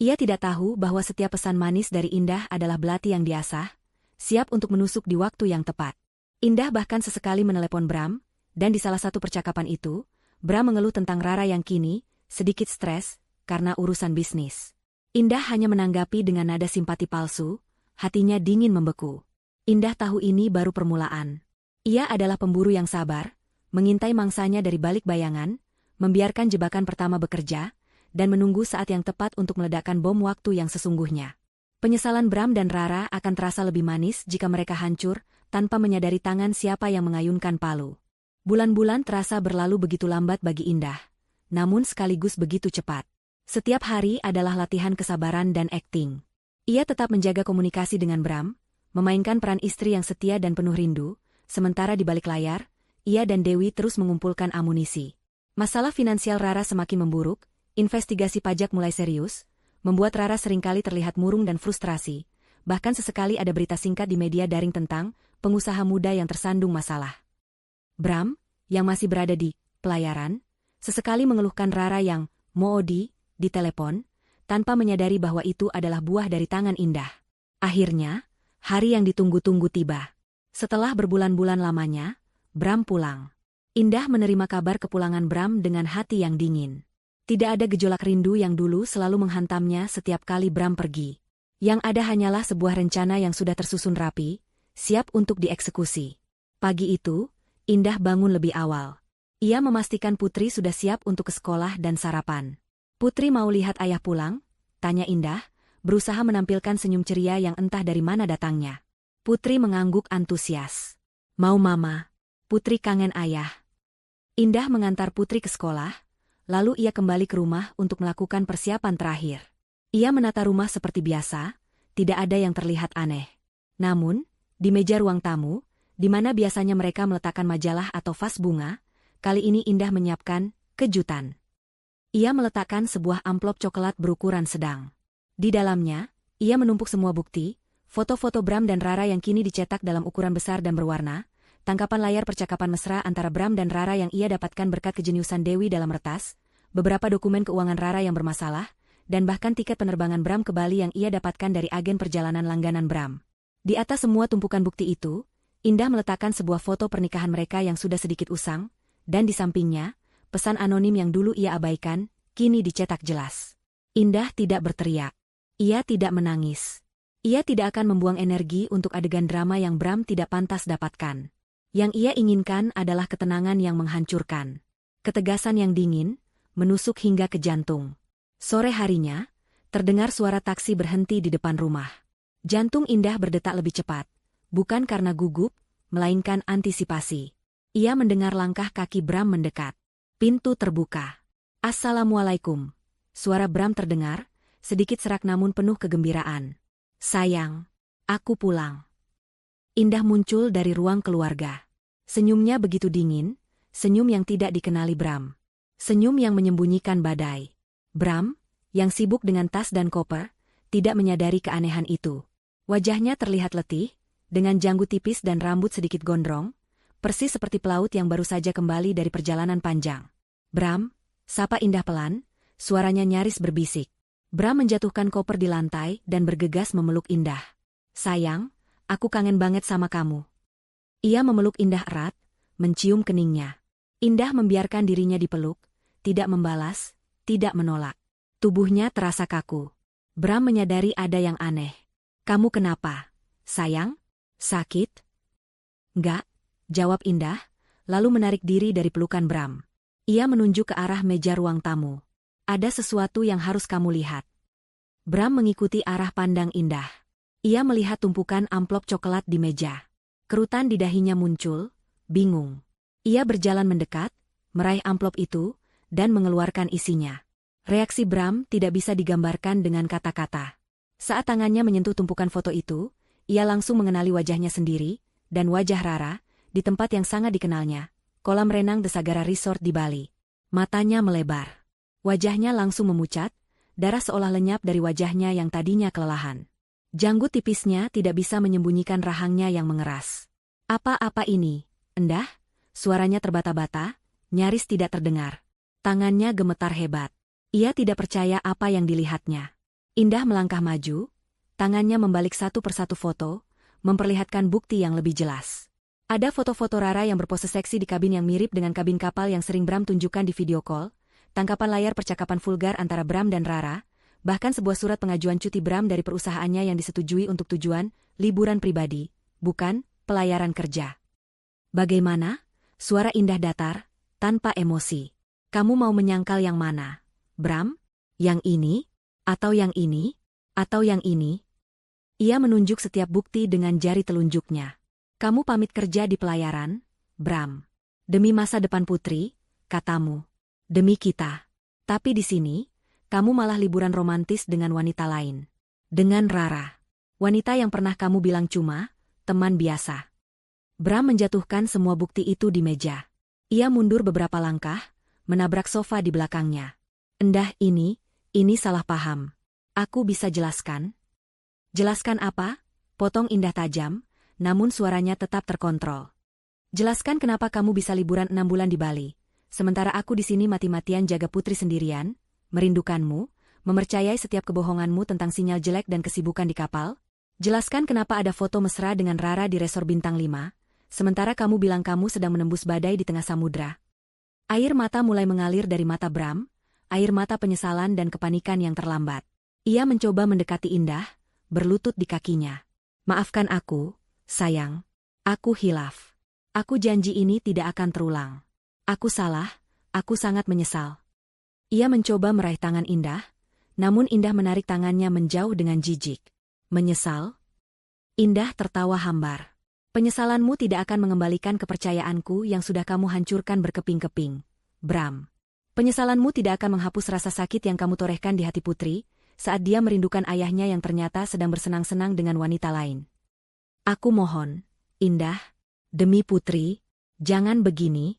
Ia tidak tahu bahwa setiap pesan manis dari Indah adalah belati yang diasah, siap untuk menusuk di waktu yang tepat. Indah bahkan sesekali menelepon Bram, dan di salah satu percakapan itu, Bram mengeluh tentang Rara yang kini sedikit stres karena urusan bisnis. Indah hanya menanggapi dengan nada simpati palsu, hatinya dingin membeku. Indah tahu ini baru permulaan. Ia adalah pemburu yang sabar, mengintai mangsanya dari balik bayangan, membiarkan jebakan pertama bekerja, dan menunggu saat yang tepat untuk meledakkan bom waktu yang sesungguhnya. Penyesalan Bram dan Rara akan terasa lebih manis jika mereka hancur, tanpa menyadari tangan siapa yang mengayunkan palu. Bulan-bulan terasa berlalu begitu lambat bagi Indah, namun sekaligus begitu cepat. Setiap hari adalah latihan kesabaran dan akting. Ia tetap menjaga komunikasi dengan Bram, memainkan peran istri yang setia dan penuh rindu, sementara di balik layar, ia dan Dewi terus mengumpulkan amunisi. Masalah finansial Rara semakin memburuk, investigasi pajak mulai serius, membuat Rara seringkali terlihat murung dan frustrasi, bahkan sesekali ada berita singkat di media daring tentang pengusaha muda yang tersandung masalah. Bram, yang masih berada di pelayaran, sesekali mengeluhkan Rara yang moodi di telepon, tanpa menyadari bahwa itu adalah buah dari tangan Indah. Akhirnya, hari yang ditunggu-tunggu tiba. Setelah berbulan-bulan lamanya, Bram pulang. Indah menerima kabar kepulangan Bram dengan hati yang dingin. Tidak ada gejolak rindu yang dulu selalu menghantamnya setiap kali Bram pergi. Yang ada hanyalah sebuah rencana yang sudah tersusun rapi, siap untuk dieksekusi. Pagi itu, Indah bangun lebih awal. Ia memastikan Putri sudah siap untuk ke sekolah dan sarapan. Putri mau lihat ayah pulang? Tanya Indah, berusaha menampilkan senyum ceria yang entah dari mana datangnya. Putri mengangguk antusias. Mau mama. Putri kangen ayah. Indah mengantar Putri ke sekolah, lalu ia kembali ke rumah untuk melakukan persiapan terakhir. Ia menata rumah seperti biasa, tidak ada yang terlihat aneh. Namun, di meja ruang tamu, di mana biasanya mereka meletakkan majalah atau vas bunga, kali ini Indah menyiapkan kejutan. Ia meletakkan sebuah amplop coklat berukuran sedang. Di dalamnya, ia menumpuk semua bukti, foto-foto Bram dan Rara yang kini dicetak dalam ukuran besar dan berwarna, tangkapan layar percakapan mesra antara Bram dan Rara yang ia dapatkan berkat kejeniusan Dewi dalam retas, beberapa dokumen keuangan Rara yang bermasalah, dan bahkan tiket penerbangan Bram ke Bali yang ia dapatkan dari agen perjalanan langganan Bram. Di atas semua tumpukan bukti itu, Indah meletakkan sebuah foto pernikahan mereka yang sudah sedikit usang, dan di sampingnya, pesan anonim yang dulu ia abaikan, kini dicetak jelas. Indah tidak berteriak. Ia tidak menangis. Ia tidak akan membuang energi untuk adegan drama yang Bram tidak pantas dapatkan. Yang ia inginkan adalah ketenangan yang menghancurkan. Ketegasan yang dingin, menusuk hingga ke jantung. Sore harinya, terdengar suara taksi berhenti di depan rumah. Jantung Indah berdetak lebih cepat, bukan karena gugup, melainkan antisipasi. Ia mendengar langkah kaki Bram mendekat. Pintu terbuka. "Assalamualaikum." Suara Bram terdengar, sedikit serak namun penuh kegembiraan. "Sayang, aku pulang." Indah muncul dari ruang keluarga. Senyumnya begitu dingin, senyum yang tidak dikenali Bram. Senyum yang menyembunyikan badai. Bram, yang sibuk dengan tas dan koper, tidak menyadari keanehan itu. Wajahnya terlihat letih, dengan janggut tipis dan rambut sedikit gondrong, persis seperti pelaut yang baru saja kembali dari perjalanan panjang. "Bram," sapa Indah pelan, suaranya nyaris berbisik. Bram menjatuhkan koper di lantai dan bergegas memeluk Indah. "Sayang, aku kangen banget sama kamu." Ia memeluk Indah erat, mencium keningnya. Indah membiarkan dirinya dipeluk, tidak membalas, tidak menolak. Tubuhnya terasa kaku. Bram menyadari ada yang aneh. "Kamu kenapa, sayang? Sakit?" "Enggak," jawab Indah, lalu menarik diri dari pelukan Bram. Ia menunjuk ke arah meja ruang tamu. "Ada sesuatu yang harus kamu lihat." Bram mengikuti arah pandang Indah. Ia melihat tumpukan amplop coklat di meja. Kerutan di dahinya muncul, bingung. Ia berjalan mendekat, meraih amplop itu, dan mengeluarkan isinya. Reaksi Bram tidak bisa digambarkan dengan kata-kata. Saat tangannya menyentuh tumpukan foto itu, ia langsung mengenali wajahnya sendiri, dan wajah Rara, di tempat yang sangat dikenalnya, kolam renang Desagara Resort di Bali. Matanya melebar. Wajahnya langsung memucat, darah seolah lenyap dari wajahnya yang tadinya kelelahan. Janggut tipisnya tidak bisa menyembunyikan rahangnya yang mengeras. "Apa-apa ini, Endah?" Suaranya terbata-bata, nyaris tidak terdengar. Tangannya gemetar hebat. Ia tidak percaya apa yang dilihatnya. Indah melangkah maju, tangannya membalik satu persatu foto, memperlihatkan bukti yang lebih jelas. Ada foto-foto Rara yang berpose seksi di kabin yang mirip dengan kabin kapal yang sering Bram tunjukkan di video call, tangkapan layar percakapan vulgar antara Bram dan Rara, bahkan sebuah surat pengajuan cuti Bram dari perusahaannya yang disetujui untuk tujuan liburan pribadi, bukan pelayaran kerja. "Bagaimana?" Suara Indah datar, tanpa emosi. "Kamu mau menyangkal yang mana, Bram? Yang ini? Atau yang ini? Atau yang ini?" Ia menunjuk setiap bukti dengan jari telunjuknya. "Kamu pamit kerja di pelayaran, Bram. Demi masa depan Putri, katamu. Demi kita. Tapi di sini, kamu malah liburan romantis dengan wanita lain. Dengan Rara. Wanita yang pernah kamu bilang cuma teman biasa." Bram menjatuhkan semua bukti itu di meja. Ia mundur beberapa langkah, menabrak sofa di belakangnya. "Endah, ini salah paham. Aku bisa jelaskan." "Jelaskan apa?" potong Indah tajam, namun suaranya tetap terkontrol. "Jelaskan kenapa kamu bisa liburan 6 bulan di Bali, sementara aku di sini mati-matian jaga Putri sendirian, merindukanmu, mempercayai setiap kebohonganmu tentang sinyal jelek dan kesibukan di kapal. Jelaskan kenapa ada foto mesra dengan Rara di resor bintang 5, sementara kamu bilang kamu sedang menembus badai di tengah samudra." Air mata mulai mengalir dari mata Bram, air mata penyesalan dan kepanikan yang terlambat. Ia mencoba mendekati Indah, berlutut di kakinya. "Maafkan aku, sayang. Aku hilaf. Aku janji ini tidak akan terulang. Aku salah, aku sangat menyesal." Ia mencoba meraih tangan Indah, namun Indah menarik tangannya menjauh dengan jijik. "Menyesal?" Indah tertawa hambar. "Penyesalanmu tidak akan mengembalikan kepercayaanku yang sudah kamu hancurkan berkeping-keping, Bram. Penyesalanmu tidak akan menghapus rasa sakit yang kamu torehkan di hati Putri, saat dia merindukan ayahnya yang ternyata sedang bersenang-senang dengan wanita lain. Aku mohon, Indah, demi Putri, jangan begini."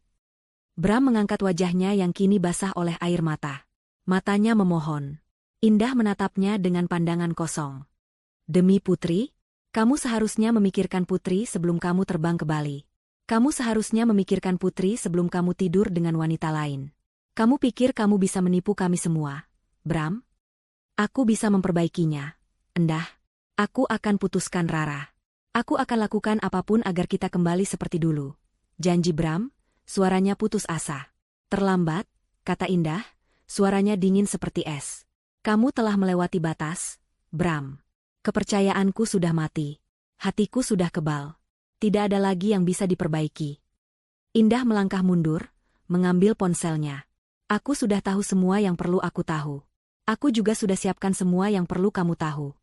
Bram mengangkat wajahnya yang kini basah oleh air mata. Matanya memohon. Indah menatapnya dengan pandangan kosong. "Demi Putri? Kamu seharusnya memikirkan Putri sebelum kamu terbang ke Bali. Kamu seharusnya memikirkan Putri sebelum kamu tidur dengan wanita lain. Kamu pikir kamu bisa menipu kami semua, Bram? Aku bisa memperbaikinya, Endah. Aku akan putuskan Rara. Aku akan lakukan apapun agar kita kembali seperti dulu. Janji Bram, suaranya putus asa. Terlambat, kata Indah, suaranya dingin seperti es. Kamu telah melewati batas, Bram. Kepercayaanku sudah mati. Hatiku sudah kebal. Tidak ada lagi yang bisa diperbaiki. Indah melangkah mundur, mengambil ponselnya. Aku sudah tahu semua yang perlu aku tahu. Aku juga sudah siapkan semua yang perlu kamu tahu.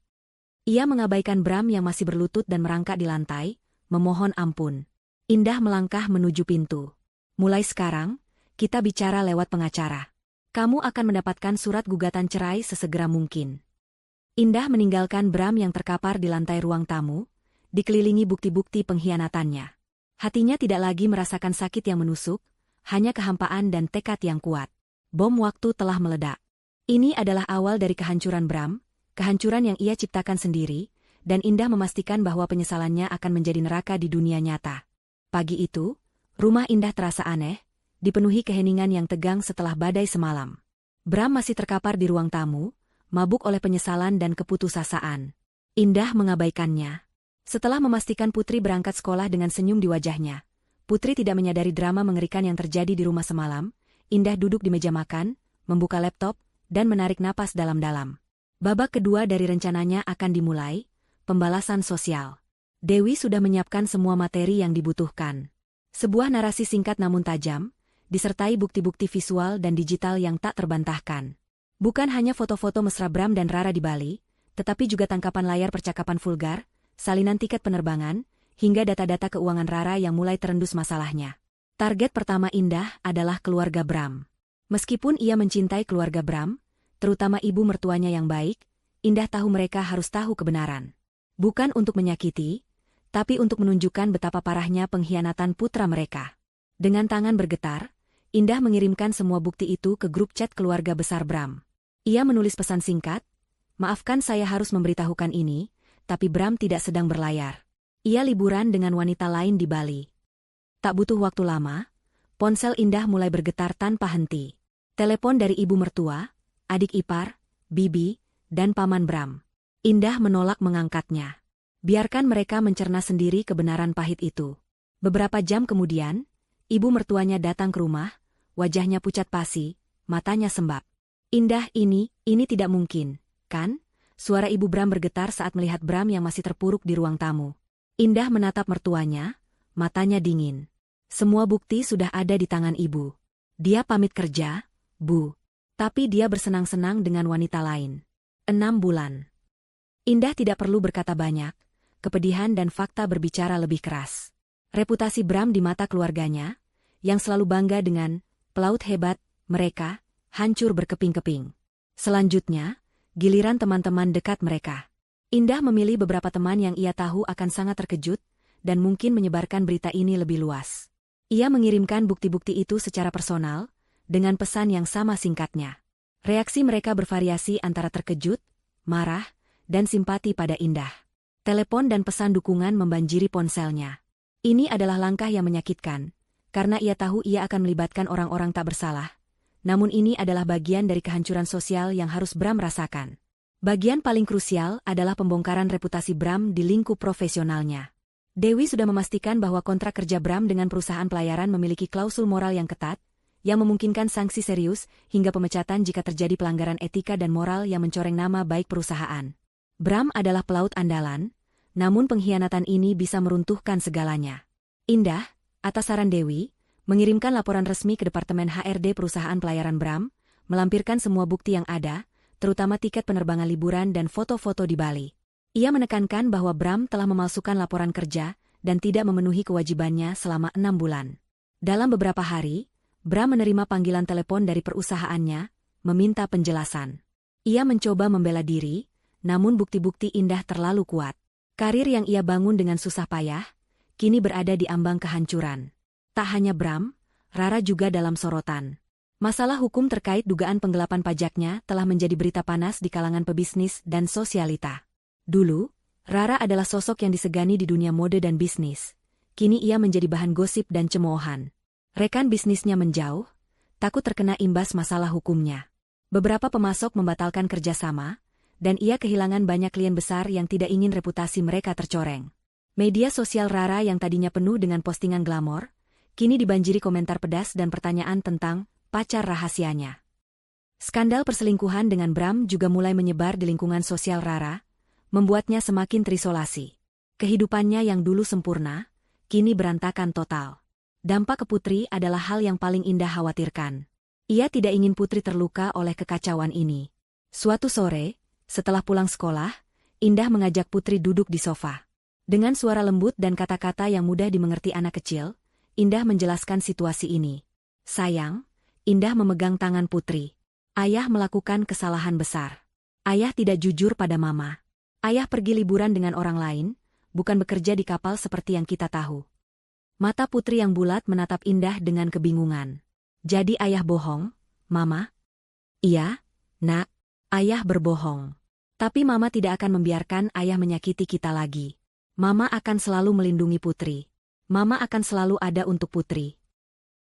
Ia mengabaikan Bram yang masih berlutut dan merangkak di lantai, memohon ampun. Indah melangkah menuju pintu. Mulai sekarang, kita bicara lewat pengacara. Kamu akan mendapatkan surat gugatan cerai sesegera mungkin. Indah meninggalkan Bram yang terkapar di lantai ruang tamu, dikelilingi bukti-bukti pengkhianatannya. Hatinya tidak lagi merasakan sakit yang menusuk, hanya kehampaan dan tekad yang kuat. Bom waktu telah meledak. Ini adalah awal dari kehancuran Bram, kehancuran yang ia ciptakan sendiri, dan Indah memastikan bahwa penyesalannya akan menjadi neraka di dunia nyata. Pagi itu, rumah Indah terasa aneh, dipenuhi keheningan yang tegang setelah badai semalam. Bram masih terkapar di ruang tamu, mabuk oleh penyesalan dan keputusasaan. Indah mengabaikannya. Setelah memastikan Putri berangkat sekolah dengan senyum di wajahnya, Putri tidak menyadari drama mengerikan yang terjadi di rumah semalam. Indah duduk di meja makan, membuka laptop, dan menarik napas dalam-dalam. Babak kedua dari rencananya akan dimulai, pembalasan sosial. Dewi sudah menyiapkan semua materi yang dibutuhkan. Sebuah narasi singkat namun tajam, disertai bukti-bukti visual dan digital yang tak terbantahkan. Bukan hanya foto-foto mesra Bram dan Rara di Bali, tetapi juga tangkapan layar percakapan vulgar, salinan tiket penerbangan, hingga data-data keuangan Rara yang mulai terendus masalahnya. Target pertama Indah adalah keluarga Bram. Meskipun ia mencintai keluarga Bram, terutama ibu mertuanya yang baik, Indah tahu mereka harus tahu kebenaran. Bukan untuk menyakiti, tapi untuk menunjukkan betapa parahnya pengkhianatan putra mereka. Dengan tangan bergetar, Indah mengirimkan semua bukti itu ke grup chat keluarga besar Bram. Ia menulis pesan singkat, "Maafkan saya harus memberitahukan ini, tapi Bram tidak sedang berlayar. Ia liburan dengan wanita lain di Bali." Tak butuh waktu lama, ponsel Indah mulai bergetar tanpa henti. Telepon dari ibu mertua, adik ipar, bibi, dan paman Bram. Indah menolak mengangkatnya. Biarkan mereka mencerna sendiri kebenaran pahit itu. Beberapa jam kemudian, ibu mertuanya datang ke rumah, wajahnya pucat pasi, matanya sembab. "Indah, ini tidak mungkin, kan?" Suara ibu Bram bergetar saat melihat Bram yang masih terpuruk di ruang tamu. Indah menatap mertuanya, matanya dingin. Semua bukti sudah ada di tangan ibu. Dia pamit kerja, Bu. Tapi dia bersenang-senang dengan wanita lain. 6 bulan. Indah tidak perlu berkata banyak, kepedihan dan fakta berbicara lebih keras. Reputasi Bram di mata keluarganya, yang selalu bangga dengan pelaut hebat mereka, hancur berkeping-keping. Selanjutnya, giliran teman-teman dekat mereka. Indah memilih beberapa teman yang ia tahu akan sangat terkejut, dan mungkin menyebarkan berita ini lebih luas. Ia mengirimkan bukti-bukti itu secara personal, dengan pesan yang sama singkatnya. Reaksi mereka bervariasi antara terkejut, marah, dan simpati pada Indah. Telepon dan pesan dukungan membanjiri ponselnya. Ini adalah langkah yang menyakitkan, karena ia tahu ia akan melibatkan orang-orang tak bersalah. Namun ini adalah bagian dari kehancuran sosial yang harus Bram rasakan. Bagian paling krusial adalah pembongkaran reputasi Bram di lingkup profesionalnya. Dewi sudah memastikan bahwa kontrak kerja Bram dengan perusahaan pelayaran memiliki klausul moral yang ketat, yang memungkinkan sanksi serius hingga pemecatan jika terjadi pelanggaran etika dan moral yang mencoreng nama baik perusahaan. Bram adalah pelaut andalan, namun pengkhianatan ini bisa meruntuhkan segalanya. Indah, atas saran Dewi, mengirimkan laporan resmi ke Departemen HRD perusahaan pelayaran Bram, melampirkan semua bukti yang ada, terutama tiket penerbangan liburan dan foto-foto di Bali. Ia menekankan bahwa Bram telah memalsukan laporan kerja dan tidak memenuhi kewajibannya selama 6 bulan. Dalam beberapa hari, Bram menerima panggilan telepon dari perusahaannya, meminta penjelasan. Ia mencoba membela diri, namun bukti-bukti Indah terlalu kuat. Karir yang ia bangun dengan susah payah, kini berada di ambang kehancuran. Tak hanya Bram, Rara juga dalam sorotan. Masalah hukum terkait dugaan penggelapan pajaknya telah menjadi berita panas di kalangan pebisnis dan sosialita. Dulu, Rara adalah sosok yang disegani di dunia mode dan bisnis. Kini ia menjadi bahan gosip dan cemoohan. Rekan bisnisnya menjauh, takut terkena imbas masalah hukumnya. Beberapa pemasok membatalkan kerjasama, dan ia kehilangan banyak klien besar yang tidak ingin reputasi mereka tercoreng. Media sosial Rara yang tadinya penuh dengan postingan glamor, kini dibanjiri komentar pedas dan pertanyaan tentang pacar rahasianya. Skandal perselingkuhan dengan Bram juga mulai menyebar di lingkungan sosial Rara, membuatnya semakin terisolasi. Kehidupannya yang dulu sempurna, kini berantakan total. Dampak ke Putri adalah hal yang paling Indah khawatirkan. Ia tidak ingin Putri terluka oleh kekacauan ini. Suatu sore, setelah pulang sekolah, Indah mengajak Putri duduk di sofa. Dengan suara lembut dan kata-kata yang mudah dimengerti anak kecil, Indah menjelaskan situasi ini. Sayang, Indah memegang tangan Putri. Ayah melakukan kesalahan besar. Ayah tidak jujur pada Mama. Ayah pergi liburan dengan orang lain, bukan bekerja di kapal seperti yang kita tahu. Mata Putri yang bulat menatap Indah dengan kebingungan. Jadi ayah bohong, Mama? Iya, Nak. Ayah berbohong. Tapi Mama tidak akan membiarkan ayah menyakiti kita lagi. Mama akan selalu melindungi Putri. Mama akan selalu ada untuk Putri.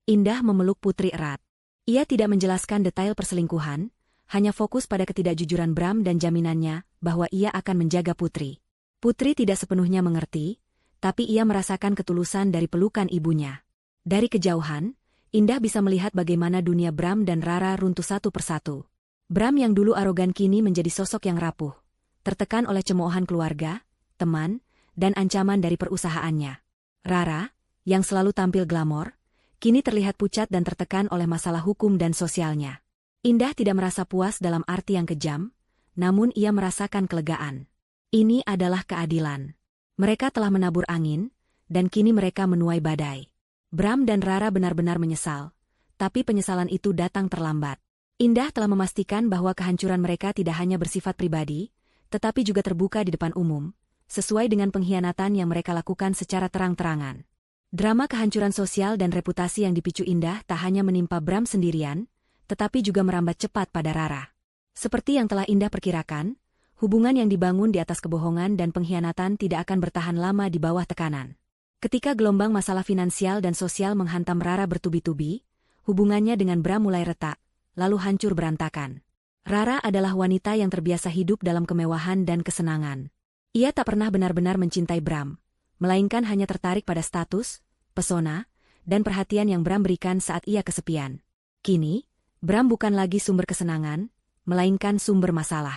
Indah memeluk Putri erat. Ia tidak menjelaskan detail perselingkuhan, hanya fokus pada ketidakjujuran Bram dan jaminannya bahwa ia akan menjaga Putri. Putri tidak sepenuhnya mengerti, tapi ia merasakan ketulusan dari pelukan ibunya. Dari kejauhan, Indah bisa melihat bagaimana dunia Bram dan Rara runtuh satu persatu. Bram yang dulu arogan kini menjadi sosok yang rapuh, tertekan oleh cemoohan keluarga, teman, dan ancaman dari perusahaannya. Rara, yang selalu tampil glamor, kini terlihat pucat dan tertekan oleh masalah hukum dan sosialnya. Indah tidak merasa puas dalam arti yang kejam, namun ia merasakan kelegaan. Ini adalah keadilan. Mereka telah menabur angin, dan kini mereka menuai badai. Bram dan Rara benar-benar menyesal, tapi penyesalan itu datang terlambat. Indah telah memastikan bahwa kehancuran mereka tidak hanya bersifat pribadi, tetapi juga terbuka di depan umum, sesuai dengan pengkhianatan yang mereka lakukan secara terang-terangan. Drama kehancuran sosial dan reputasi yang dipicu Indah tak hanya menimpa Bram sendirian, tetapi juga merambat cepat pada Rara. Seperti yang telah Indah perkirakan, hubungan yang dibangun di atas kebohongan dan pengkhianatan tidak akan bertahan lama di bawah tekanan. Ketika gelombang masalah finansial dan sosial menghantam Rara bertubi-tubi, hubungannya dengan Bram mulai retak, lalu hancur berantakan. Rara adalah wanita yang terbiasa hidup dalam kemewahan dan kesenangan. Ia tak pernah benar-benar mencintai Bram, melainkan hanya tertarik pada status, pesona, dan perhatian yang Bram berikan saat ia kesepian. Kini, Bram bukan lagi sumber kesenangan, melainkan sumber masalah.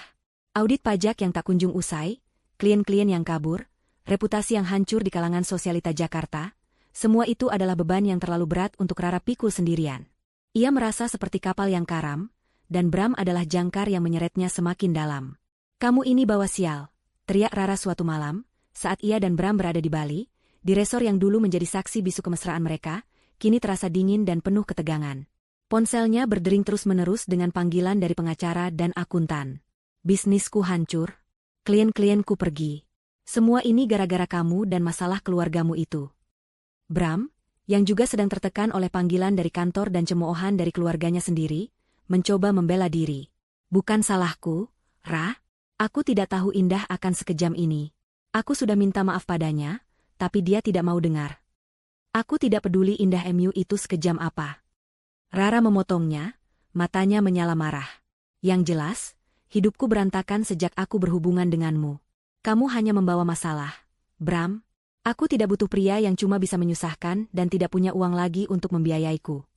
Audit pajak yang tak kunjung usai, klien-klien yang kabur, reputasi yang hancur di kalangan sosialita Jakarta, semua itu adalah beban yang terlalu berat untuk Rara pikul sendirian. Ia merasa seperti kapal yang karam, dan Bram adalah jangkar yang menyeretnya semakin dalam. "Kamu ini bawa sial," teriak Rara suatu malam, saat ia dan Bram berada di Bali, di resor yang dulu menjadi saksi bisu kemesraan mereka, kini terasa dingin dan penuh ketegangan. Ponselnya berdering terus-menerus dengan panggilan dari pengacara dan akuntan. "Bisnisku hancur. Klien-klienku pergi. Semua ini gara-gara kamu dan masalah keluargamu itu." Bram, yang juga sedang tertekan oleh panggilan dari kantor dan cemoohan dari keluarganya sendiri, mencoba membela diri. "Bukan salahku, Ra. Aku tidak tahu Indah akan sekejam ini. Aku sudah minta maaf padanya, tapi dia tidak mau dengar. Aku tidak peduli Indah MU itu sekejam apa." Rara memotongnya, matanya menyala marah. "Yang jelas, hidupku berantakan sejak aku berhubungan denganmu. Kamu hanya membawa masalah, Bram. Aku tidak butuh pria yang cuma bisa menyusahkan dan tidak punya uang lagi untuk membiayaiku."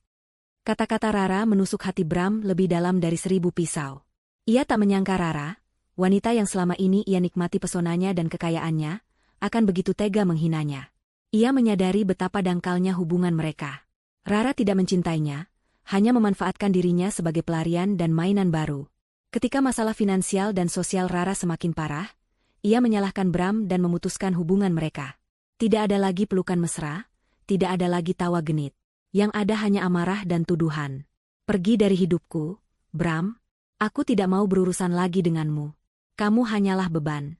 Kata-kata Rara menusuk hati Bram lebih dalam dari 1000 pisau. Ia tak menyangka Rara, wanita yang selama ini ia nikmati pesonanya dan kekayaannya, akan begitu tega menghinanya. Ia menyadari betapa dangkalnya hubungan mereka. Rara tidak mencintainya, hanya memanfaatkan dirinya sebagai pelarian dan mainan baru. Ketika masalah finansial dan sosial Rara semakin parah, ia menyalahkan Bram dan memutuskan hubungan mereka. Tidak ada lagi pelukan mesra, tidak ada lagi tawa genit. Yang ada hanya amarah dan tuduhan. "Pergi dari hidupku, Bram. Aku tidak mau berurusan lagi denganmu. Kamu hanyalah beban."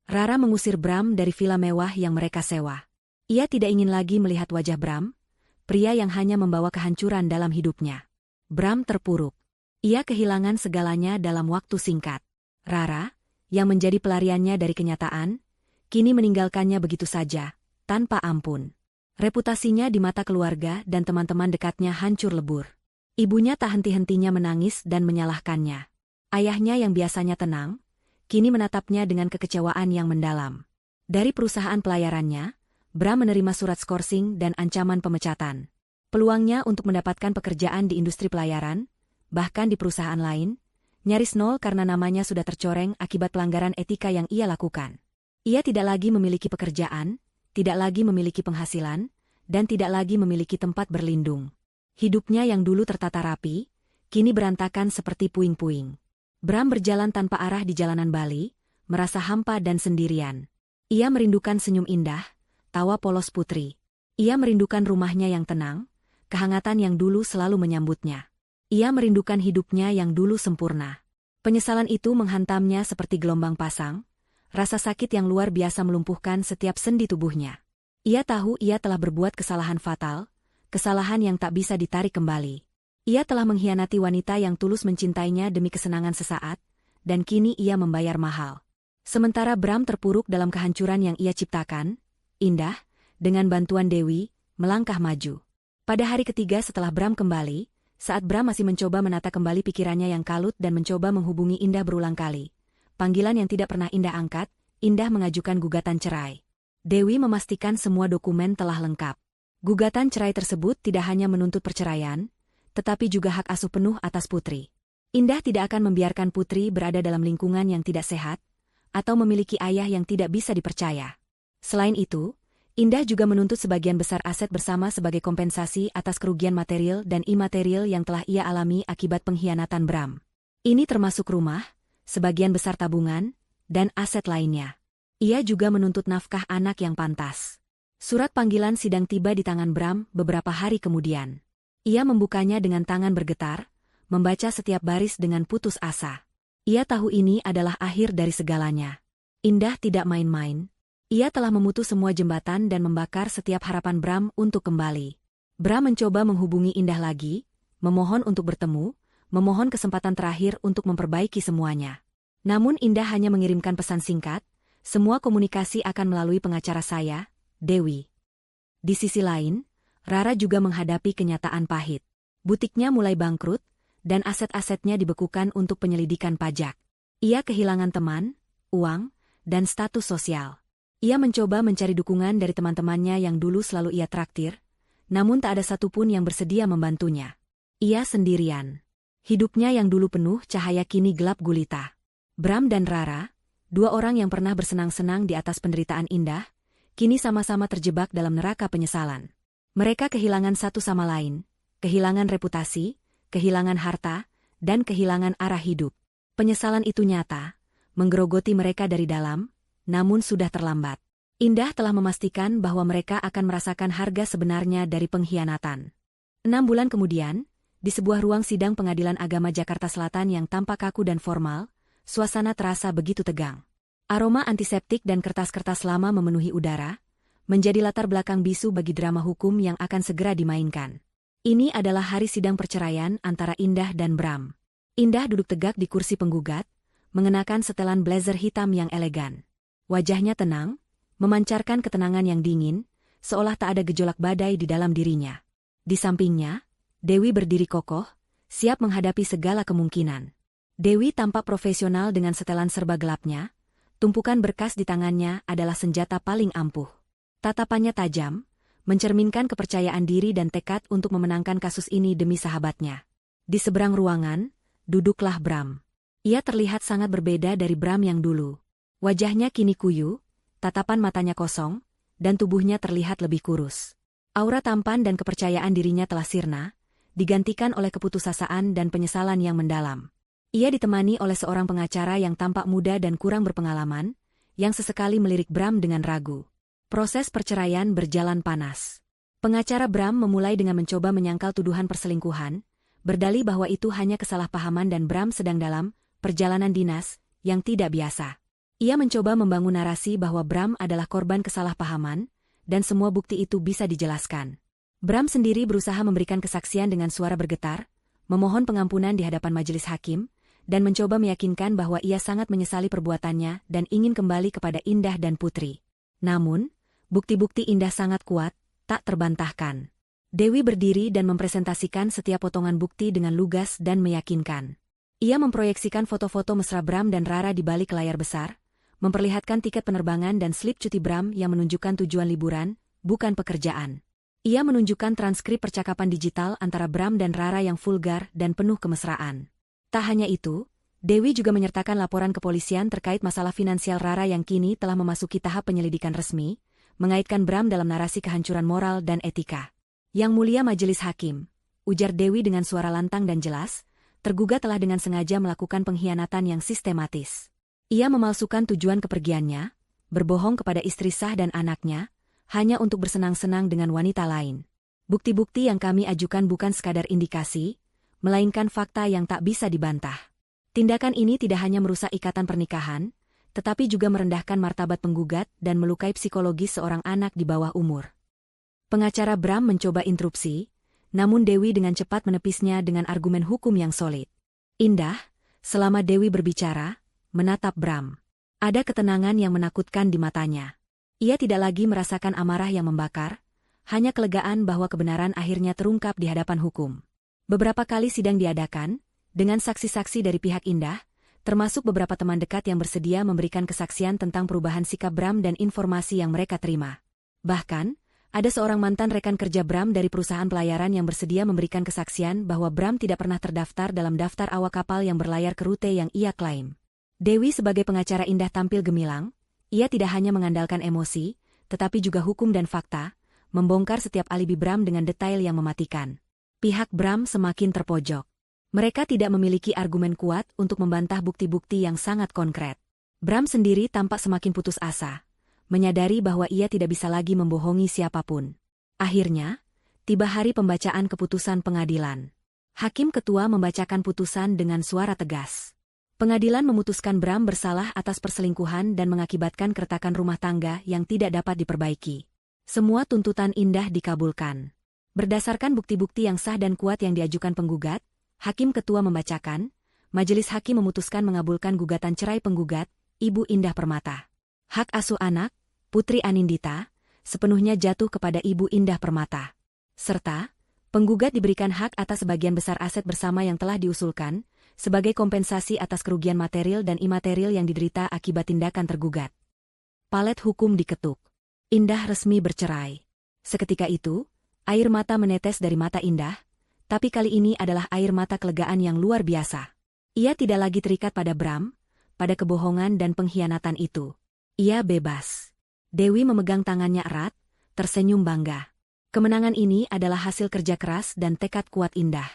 Rara mengusir Bram dari villa mewah yang mereka sewa. Ia tidak ingin lagi melihat wajah Bram, pria yang hanya membawa kehancuran dalam hidupnya. Bram terpuruk. Ia kehilangan segalanya dalam waktu singkat. Rara, yang menjadi pelariannya dari kenyataan, kini meninggalkannya begitu saja, tanpa ampun. Reputasinya di mata keluarga dan teman-teman dekatnya hancur lebur. Ibunya tak henti-hentinya menangis dan menyalahkannya. Ayahnya yang biasanya tenang, kini menatapnya dengan kekecewaan yang mendalam. Dari perusahaan pelayarannya, Bram menerima surat skorsing dan ancaman pemecatan. Peluangnya untuk mendapatkan pekerjaan di industri pelayaran, bahkan di perusahaan lain, nyaris nol karena namanya sudah tercoreng akibat pelanggaran etika yang ia lakukan. Ia tidak lagi memiliki pekerjaan, tidak lagi memiliki penghasilan, dan tidak lagi memiliki tempat berlindung. Hidupnya yang dulu tertata rapi, kini berantakan seperti puing-puing. Bram berjalan tanpa arah di jalanan Bali, merasa hampa dan sendirian. Ia merindukan senyum indah, tawa polos Putri. Ia merindukan rumahnya yang tenang, kehangatan yang dulu selalu menyambutnya. Ia merindukan hidupnya yang dulu sempurna. Penyesalan itu menghantamnya seperti gelombang pasang, rasa sakit yang luar biasa melumpuhkan setiap sendi tubuhnya. Ia tahu ia telah berbuat kesalahan fatal, kesalahan yang tak bisa ditarik kembali. Ia telah mengkhianati wanita yang tulus mencintainya demi kesenangan sesaat, dan kini ia membayar mahal. Sementara Bram terpuruk dalam kehancuran yang ia ciptakan, Indah, dengan bantuan Dewi, melangkah maju. Pada hari ketiga setelah Bram kembali, saat Bram masih mencoba menata kembali pikirannya yang kalut dan mencoba menghubungi Indah berulang kali, panggilan yang tidak pernah Indah angkat, Indah mengajukan gugatan cerai. Dewi memastikan semua dokumen telah lengkap. Gugatan cerai tersebut tidak hanya menuntut perceraian, tetapi juga hak asuh penuh atas Putri. Indah tidak akan membiarkan Putri berada dalam lingkungan yang tidak sehat, atau memiliki ayah yang tidak bisa dipercaya. Selain itu, Indah juga menuntut sebagian besar aset bersama sebagai kompensasi atas kerugian material dan imaterial yang telah ia alami akibat pengkhianatan Bram. Ini termasuk rumah, sebagian besar tabungan, dan aset lainnya. Ia juga menuntut nafkah anak yang pantas. Surat panggilan sidang tiba di tangan Bram beberapa hari kemudian. Ia membukanya dengan tangan bergetar, membaca setiap baris dengan putus asa. Ia tahu ini adalah akhir dari segalanya. Indah tidak main-main. Ia telah memutus semua jembatan dan membakar setiap harapan Bram untuk kembali. Bram mencoba menghubungi Indah lagi, memohon untuk bertemu, memohon kesempatan terakhir untuk memperbaiki semuanya. Namun Indah hanya mengirimkan pesan singkat, semua komunikasi akan melalui pengacara saya, Dewi. Di sisi lain, Rara juga menghadapi kenyataan pahit. Butiknya mulai bangkrut, dan aset-asetnya dibekukan untuk penyelidikan pajak. Ia kehilangan teman, uang, dan status sosial. Ia mencoba mencari dukungan dari teman-temannya yang dulu selalu ia traktir, namun tak ada satupun yang bersedia membantunya. Ia sendirian. Hidupnya yang dulu penuh cahaya kini gelap gulita. Bram dan Rara, dua orang yang pernah bersenang-senang di atas penderitaan Indah, kini sama-sama terjebak dalam neraka penyesalan. Mereka kehilangan satu sama lain, kehilangan reputasi, kehilangan harta, dan kehilangan arah hidup. Penyesalan itu nyata, menggerogoti mereka dari dalam, namun sudah terlambat. Indah telah memastikan bahwa mereka akan merasakan harga sebenarnya dari pengkhianatan. 6 bulan kemudian, di sebuah ruang sidang Pengadilan Agama Jakarta Selatan yang tampak kaku dan formal, suasana terasa begitu tegang. Aroma antiseptik dan kertas-kertas lama memenuhi udara, menjadi latar belakang bisu bagi drama hukum yang akan segera dimainkan. Ini adalah hari sidang perceraian antara Indah dan Bram. Indah duduk tegak di kursi penggugat, mengenakan setelan blazer hitam yang elegan. Wajahnya tenang, memancarkan ketenangan yang dingin, seolah tak ada gejolak badai di dalam dirinya. Di sampingnya, Dewi berdiri kokoh, siap menghadapi segala kemungkinan. Dewi tampak profesional dengan setelan serba gelapnya, tumpukan berkas di tangannya adalah senjata paling ampuh. Tatapannya tajam, mencerminkan kepercayaan diri dan tekad untuk memenangkan kasus ini demi sahabatnya. Di seberang ruangan, duduklah Bram. Ia terlihat sangat berbeda dari Bram yang dulu. Wajahnya kini kuyu, tatapan matanya kosong, dan tubuhnya terlihat lebih kurus. Aura tampan dan kepercayaan dirinya telah sirna, digantikan oleh keputusasaan dan penyesalan yang mendalam. Ia ditemani oleh seorang pengacara yang tampak muda dan kurang berpengalaman, yang sesekali melirik Bram dengan ragu. Proses perceraian berjalan panas. Pengacara Bram memulai dengan mencoba menyangkal tuduhan perselingkuhan, berdalih bahwa itu hanya kesalahpahaman dan Bram sedang dalam perjalanan dinas yang tidak biasa. Ia mencoba membangun narasi bahwa Bram adalah korban kesalahpahaman, dan semua bukti itu bisa dijelaskan. Bram sendiri berusaha memberikan kesaksian dengan suara bergetar, memohon pengampunan di hadapan majelis hakim, dan mencoba meyakinkan bahwa ia sangat menyesali perbuatannya dan ingin kembali kepada Indah dan Putri. Namun, bukti-bukti Indah sangat kuat, tak terbantahkan. Dewi berdiri dan mempresentasikan setiap potongan bukti dengan lugas dan meyakinkan. Ia memproyeksikan foto-foto mesra Bram dan Rara di balik layar besar, memperlihatkan tiket penerbangan dan slip cuti Bram yang menunjukkan tujuan liburan, bukan pekerjaan. Ia menunjukkan transkrip percakapan digital antara Bram dan Rara yang vulgar dan penuh kemesraan. Tak hanya itu, Dewi juga menyertakan laporan kepolisian terkait masalah finansial Rara yang kini telah memasuki tahap penyelidikan resmi, mengaitkan Bram dalam narasi kehancuran moral dan etika. Yang mulia majelis hakim, ujar Dewi dengan suara lantang dan jelas, tergugat telah dengan sengaja melakukan pengkhianatan yang sistematis. Ia memalsukan tujuan kepergiannya, berbohong kepada istri sah dan anaknya, hanya untuk bersenang-senang dengan wanita lain. Bukti-bukti yang kami ajukan bukan sekadar indikasi, melainkan fakta yang tak bisa dibantah. Tindakan ini tidak hanya merusak ikatan pernikahan, tetapi juga merendahkan martabat penggugat dan melukai psikologis seorang anak di bawah umur. Pengacara Bram mencoba interupsi, namun Dewi dengan cepat menepisnya dengan argumen hukum yang solid. Indah, selama Dewi berbicara, menatap Bram. Ada ketenangan yang menakutkan di matanya. Ia tidak lagi merasakan amarah yang membakar, hanya kelegaan bahwa kebenaran akhirnya terungkap di hadapan hukum. Beberapa kali sidang diadakan, dengan saksi-saksi dari pihak Indah, termasuk beberapa teman dekat yang bersedia memberikan kesaksian tentang perubahan sikap Bram dan informasi yang mereka terima. Bahkan, ada seorang mantan rekan kerja Bram dari perusahaan pelayaran yang bersedia memberikan kesaksian bahwa Bram tidak pernah terdaftar dalam daftar awak kapal yang berlayar ke rute yang ia klaim. Dewi sebagai pengacara Indah tampil gemilang, ia tidak hanya mengandalkan emosi, tetapi juga hukum dan fakta, membongkar setiap alibi Bram dengan detail yang mematikan. Pihak Bram semakin terpojok. Mereka tidak memiliki argumen kuat untuk membantah bukti-bukti yang sangat konkret. Bram sendiri tampak semakin putus asa, menyadari bahwa ia tidak bisa lagi membohongi siapapun. Akhirnya, tiba hari pembacaan keputusan pengadilan. Hakim ketua membacakan putusan dengan suara tegas. Pengadilan memutuskan Bram bersalah atas perselingkuhan dan mengakibatkan keretakan rumah tangga yang tidak dapat diperbaiki. Semua tuntutan Indah dikabulkan. Berdasarkan bukti-bukti yang sah dan kuat yang diajukan penggugat, Hakim ketua membacakan, majelis hakim memutuskan mengabulkan gugatan cerai penggugat, Ibu Indah Permata. Hak asuh anak, Putri Anindita, sepenuhnya jatuh kepada Ibu Indah Permata. Serta, penggugat diberikan hak atas sebagian besar aset bersama yang telah diusulkan, sebagai kompensasi atas kerugian material dan imaterial yang diderita akibat tindakan tergugat. Palet hukum diketuk. Indah resmi bercerai. Seketika itu, air mata menetes dari mata Indah, tapi kali ini adalah air mata kelegaan yang luar biasa. Ia tidak lagi terikat pada Bram, pada kebohongan dan pengkhianatan itu. Ia bebas. Dewi memegang tangannya erat, tersenyum bangga. Kemenangan ini adalah hasil kerja keras dan tekad kuat Indah.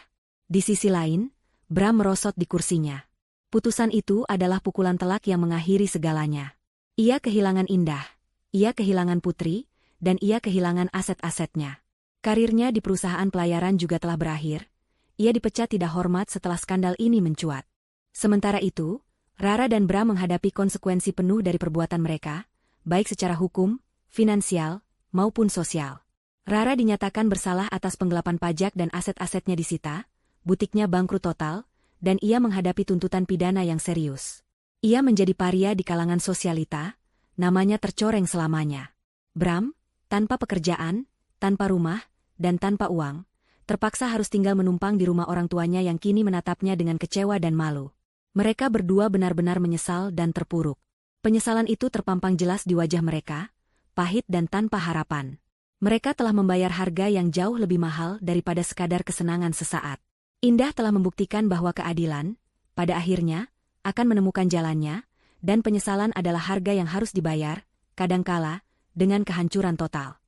Di sisi lain, Bram merosot di kursinya. Putusan itu adalah pukulan telak yang mengakhiri segalanya. Ia kehilangan Indah, ia kehilangan Putri, dan ia kehilangan aset-asetnya. Karirnya di perusahaan pelayaran juga telah berakhir. Ia dipecat tidak hormat setelah skandal ini mencuat. Sementara itu, Rara dan Bram menghadapi konsekuensi penuh dari perbuatan mereka, baik secara hukum, finansial, maupun sosial. Rara dinyatakan bersalah atas penggelapan pajak dan aset-asetnya disita, butiknya bangkrut total, dan ia menghadapi tuntutan pidana yang serius. Ia menjadi paria di kalangan sosialita, namanya tercoreng selamanya. Bram, tanpa pekerjaan, tanpa rumah, dan tanpa uang, terpaksa harus tinggal menumpang di rumah orang tuanya yang kini menatapnya dengan kecewa dan malu. Mereka berdua benar-benar menyesal dan terpuruk. Penyesalan itu terpampang jelas di wajah mereka, pahit dan tanpa harapan. Mereka telah membayar harga yang jauh lebih mahal daripada sekadar kesenangan sesaat. Indah telah membuktikan bahwa keadilan, pada akhirnya, akan menemukan jalannya, dan penyesalan adalah harga yang harus dibayar, kadangkala, dengan kehancuran total.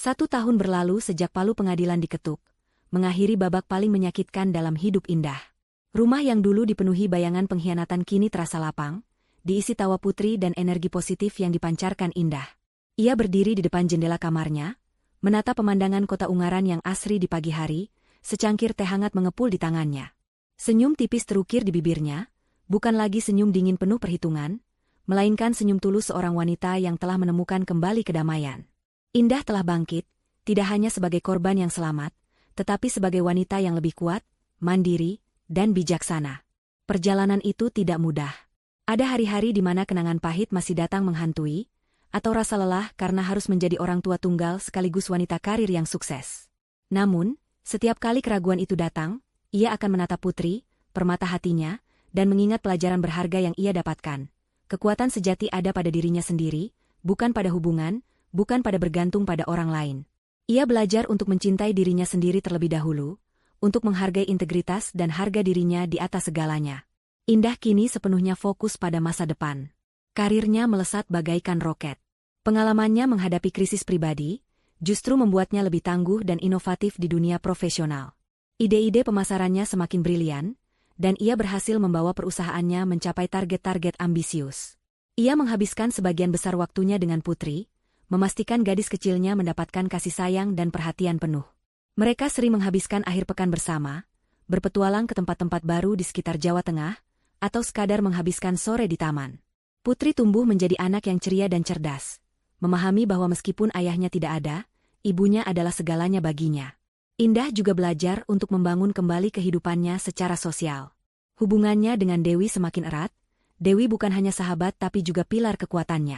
1 tahun berlalu sejak palu pengadilan diketuk, mengakhiri babak paling menyakitkan dalam hidup Indah. Rumah yang dulu dipenuhi bayangan pengkhianatan kini terasa lapang, diisi tawa Putri dan energi positif yang dipancarkan Indah. Ia berdiri di depan jendela kamarnya, menatap pemandangan kota Ungaran yang asri di pagi hari, secangkir teh hangat mengepul di tangannya. Senyum tipis terukir di bibirnya, bukan lagi senyum dingin penuh perhitungan, melainkan senyum tulus seorang wanita yang telah menemukan kembali kedamaian. Indah telah bangkit, tidak hanya sebagai korban yang selamat, tetapi sebagai wanita yang lebih kuat, mandiri, dan bijaksana. Perjalanan itu tidak mudah. Ada hari-hari di mana kenangan pahit masih datang menghantui, atau rasa lelah karena harus menjadi orang tua tunggal sekaligus wanita karir yang sukses. Namun, setiap kali keraguan itu datang, ia akan menatap Putri, permata hatinya, dan mengingat pelajaran berharga yang ia dapatkan. Kekuatan sejati ada pada dirinya sendiri, bukan pada hubungan, bukan pada bergantung pada orang lain. Ia belajar untuk mencintai dirinya sendiri terlebih dahulu, untuk menghargai integritas dan harga dirinya di atas segalanya. Indah kini sepenuhnya fokus pada masa depan. Karirnya melesat bagaikan roket. Pengalamannya menghadapi krisis pribadi, justru membuatnya lebih tangguh dan inovatif di dunia profesional. Ide-ide pemasarannya semakin brilian, dan ia berhasil membawa perusahaannya mencapai target-target ambisius. Ia menghabiskan sebagian besar waktunya dengan Putri, memastikan gadis kecilnya mendapatkan kasih sayang dan perhatian penuh. Mereka sering menghabiskan akhir pekan bersama, berpetualang ke tempat-tempat baru di sekitar Jawa Tengah, atau sekadar menghabiskan sore di taman. Putri tumbuh menjadi anak yang ceria dan cerdas, memahami bahwa meskipun ayahnya tidak ada, ibunya adalah segalanya baginya. Indah juga belajar untuk membangun kembali kehidupannya secara sosial. Hubungannya dengan Dewi semakin erat. Dewi bukan hanya sahabat tapi juga pilar kekuatannya.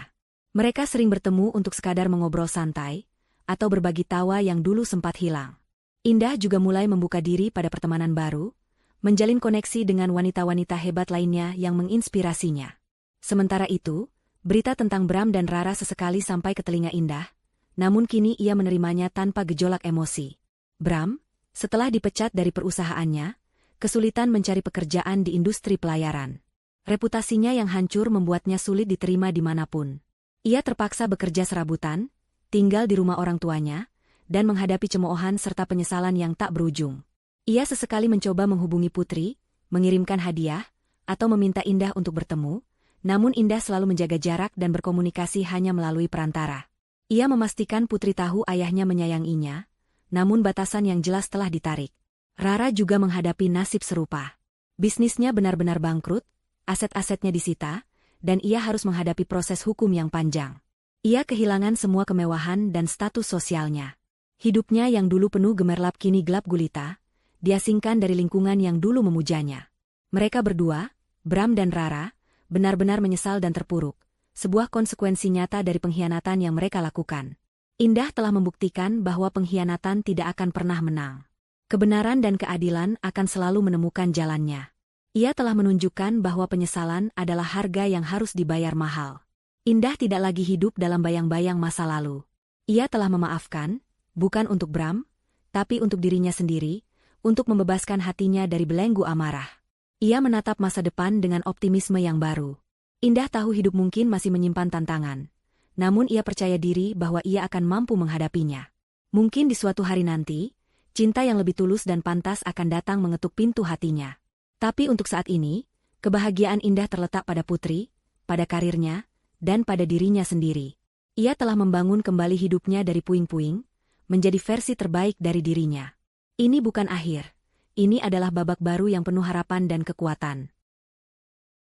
Mereka sering bertemu untuk sekadar mengobrol santai, atau berbagi tawa yang dulu sempat hilang. Indah juga mulai membuka diri pada pertemanan baru, menjalin koneksi dengan wanita-wanita hebat lainnya yang menginspirasinya. Sementara itu, berita tentang Bram dan Rara sesekali sampai ke telinga Indah, namun kini ia menerimanya tanpa gejolak emosi. Bram, setelah dipecat dari perusahaannya, kesulitan mencari pekerjaan di industri pelayaran. Reputasinya yang hancur membuatnya sulit diterima dimanapun. Ia terpaksa bekerja serabutan, tinggal di rumah orang tuanya, dan menghadapi cemoohan serta penyesalan yang tak berujung. Ia sesekali mencoba menghubungi Putri, mengirimkan hadiah, atau meminta Indah untuk bertemu, namun Indah selalu menjaga jarak dan berkomunikasi hanya melalui perantara. Ia memastikan Putri tahu ayahnya menyayanginya, namun batasan yang jelas telah ditarik. Rara juga menghadapi nasib serupa. Bisnisnya benar-benar bangkrut, aset-asetnya disita, dan ia harus menghadapi proses hukum yang panjang. Ia kehilangan semua kemewahan dan status sosialnya. Hidupnya yang dulu penuh gemerlap kini gelap gulita, diasingkan dari lingkungan yang dulu memujanya. Mereka berdua, Bram dan Rara, benar-benar menyesal dan terpuruk, sebuah konsekuensi nyata dari pengkhianatan yang mereka lakukan. Indah telah membuktikan bahwa pengkhianatan tidak akan pernah menang. Kebenaran dan keadilan akan selalu menemukan jalannya. Ia telah menunjukkan bahwa penyesalan adalah harga yang harus dibayar mahal. Indah tidak lagi hidup dalam bayang-bayang masa lalu. Ia telah memaafkan, bukan untuk Bram, tapi untuk dirinya sendiri, untuk membebaskan hatinya dari belenggu amarah. Ia menatap masa depan dengan optimisme yang baru. Indah tahu hidup mungkin masih menyimpan tantangan. Namun ia percaya diri bahwa ia akan mampu menghadapinya. Mungkin di suatu hari nanti, cinta yang lebih tulus dan pantas akan datang mengetuk pintu hatinya. Tapi untuk saat ini, kebahagiaan Indah terletak pada Putri, pada karirnya, dan pada dirinya sendiri. Ia telah membangun kembali hidupnya dari puing-puing, menjadi versi terbaik dari dirinya. Ini bukan akhir. Ini adalah babak baru yang penuh harapan dan kekuatan.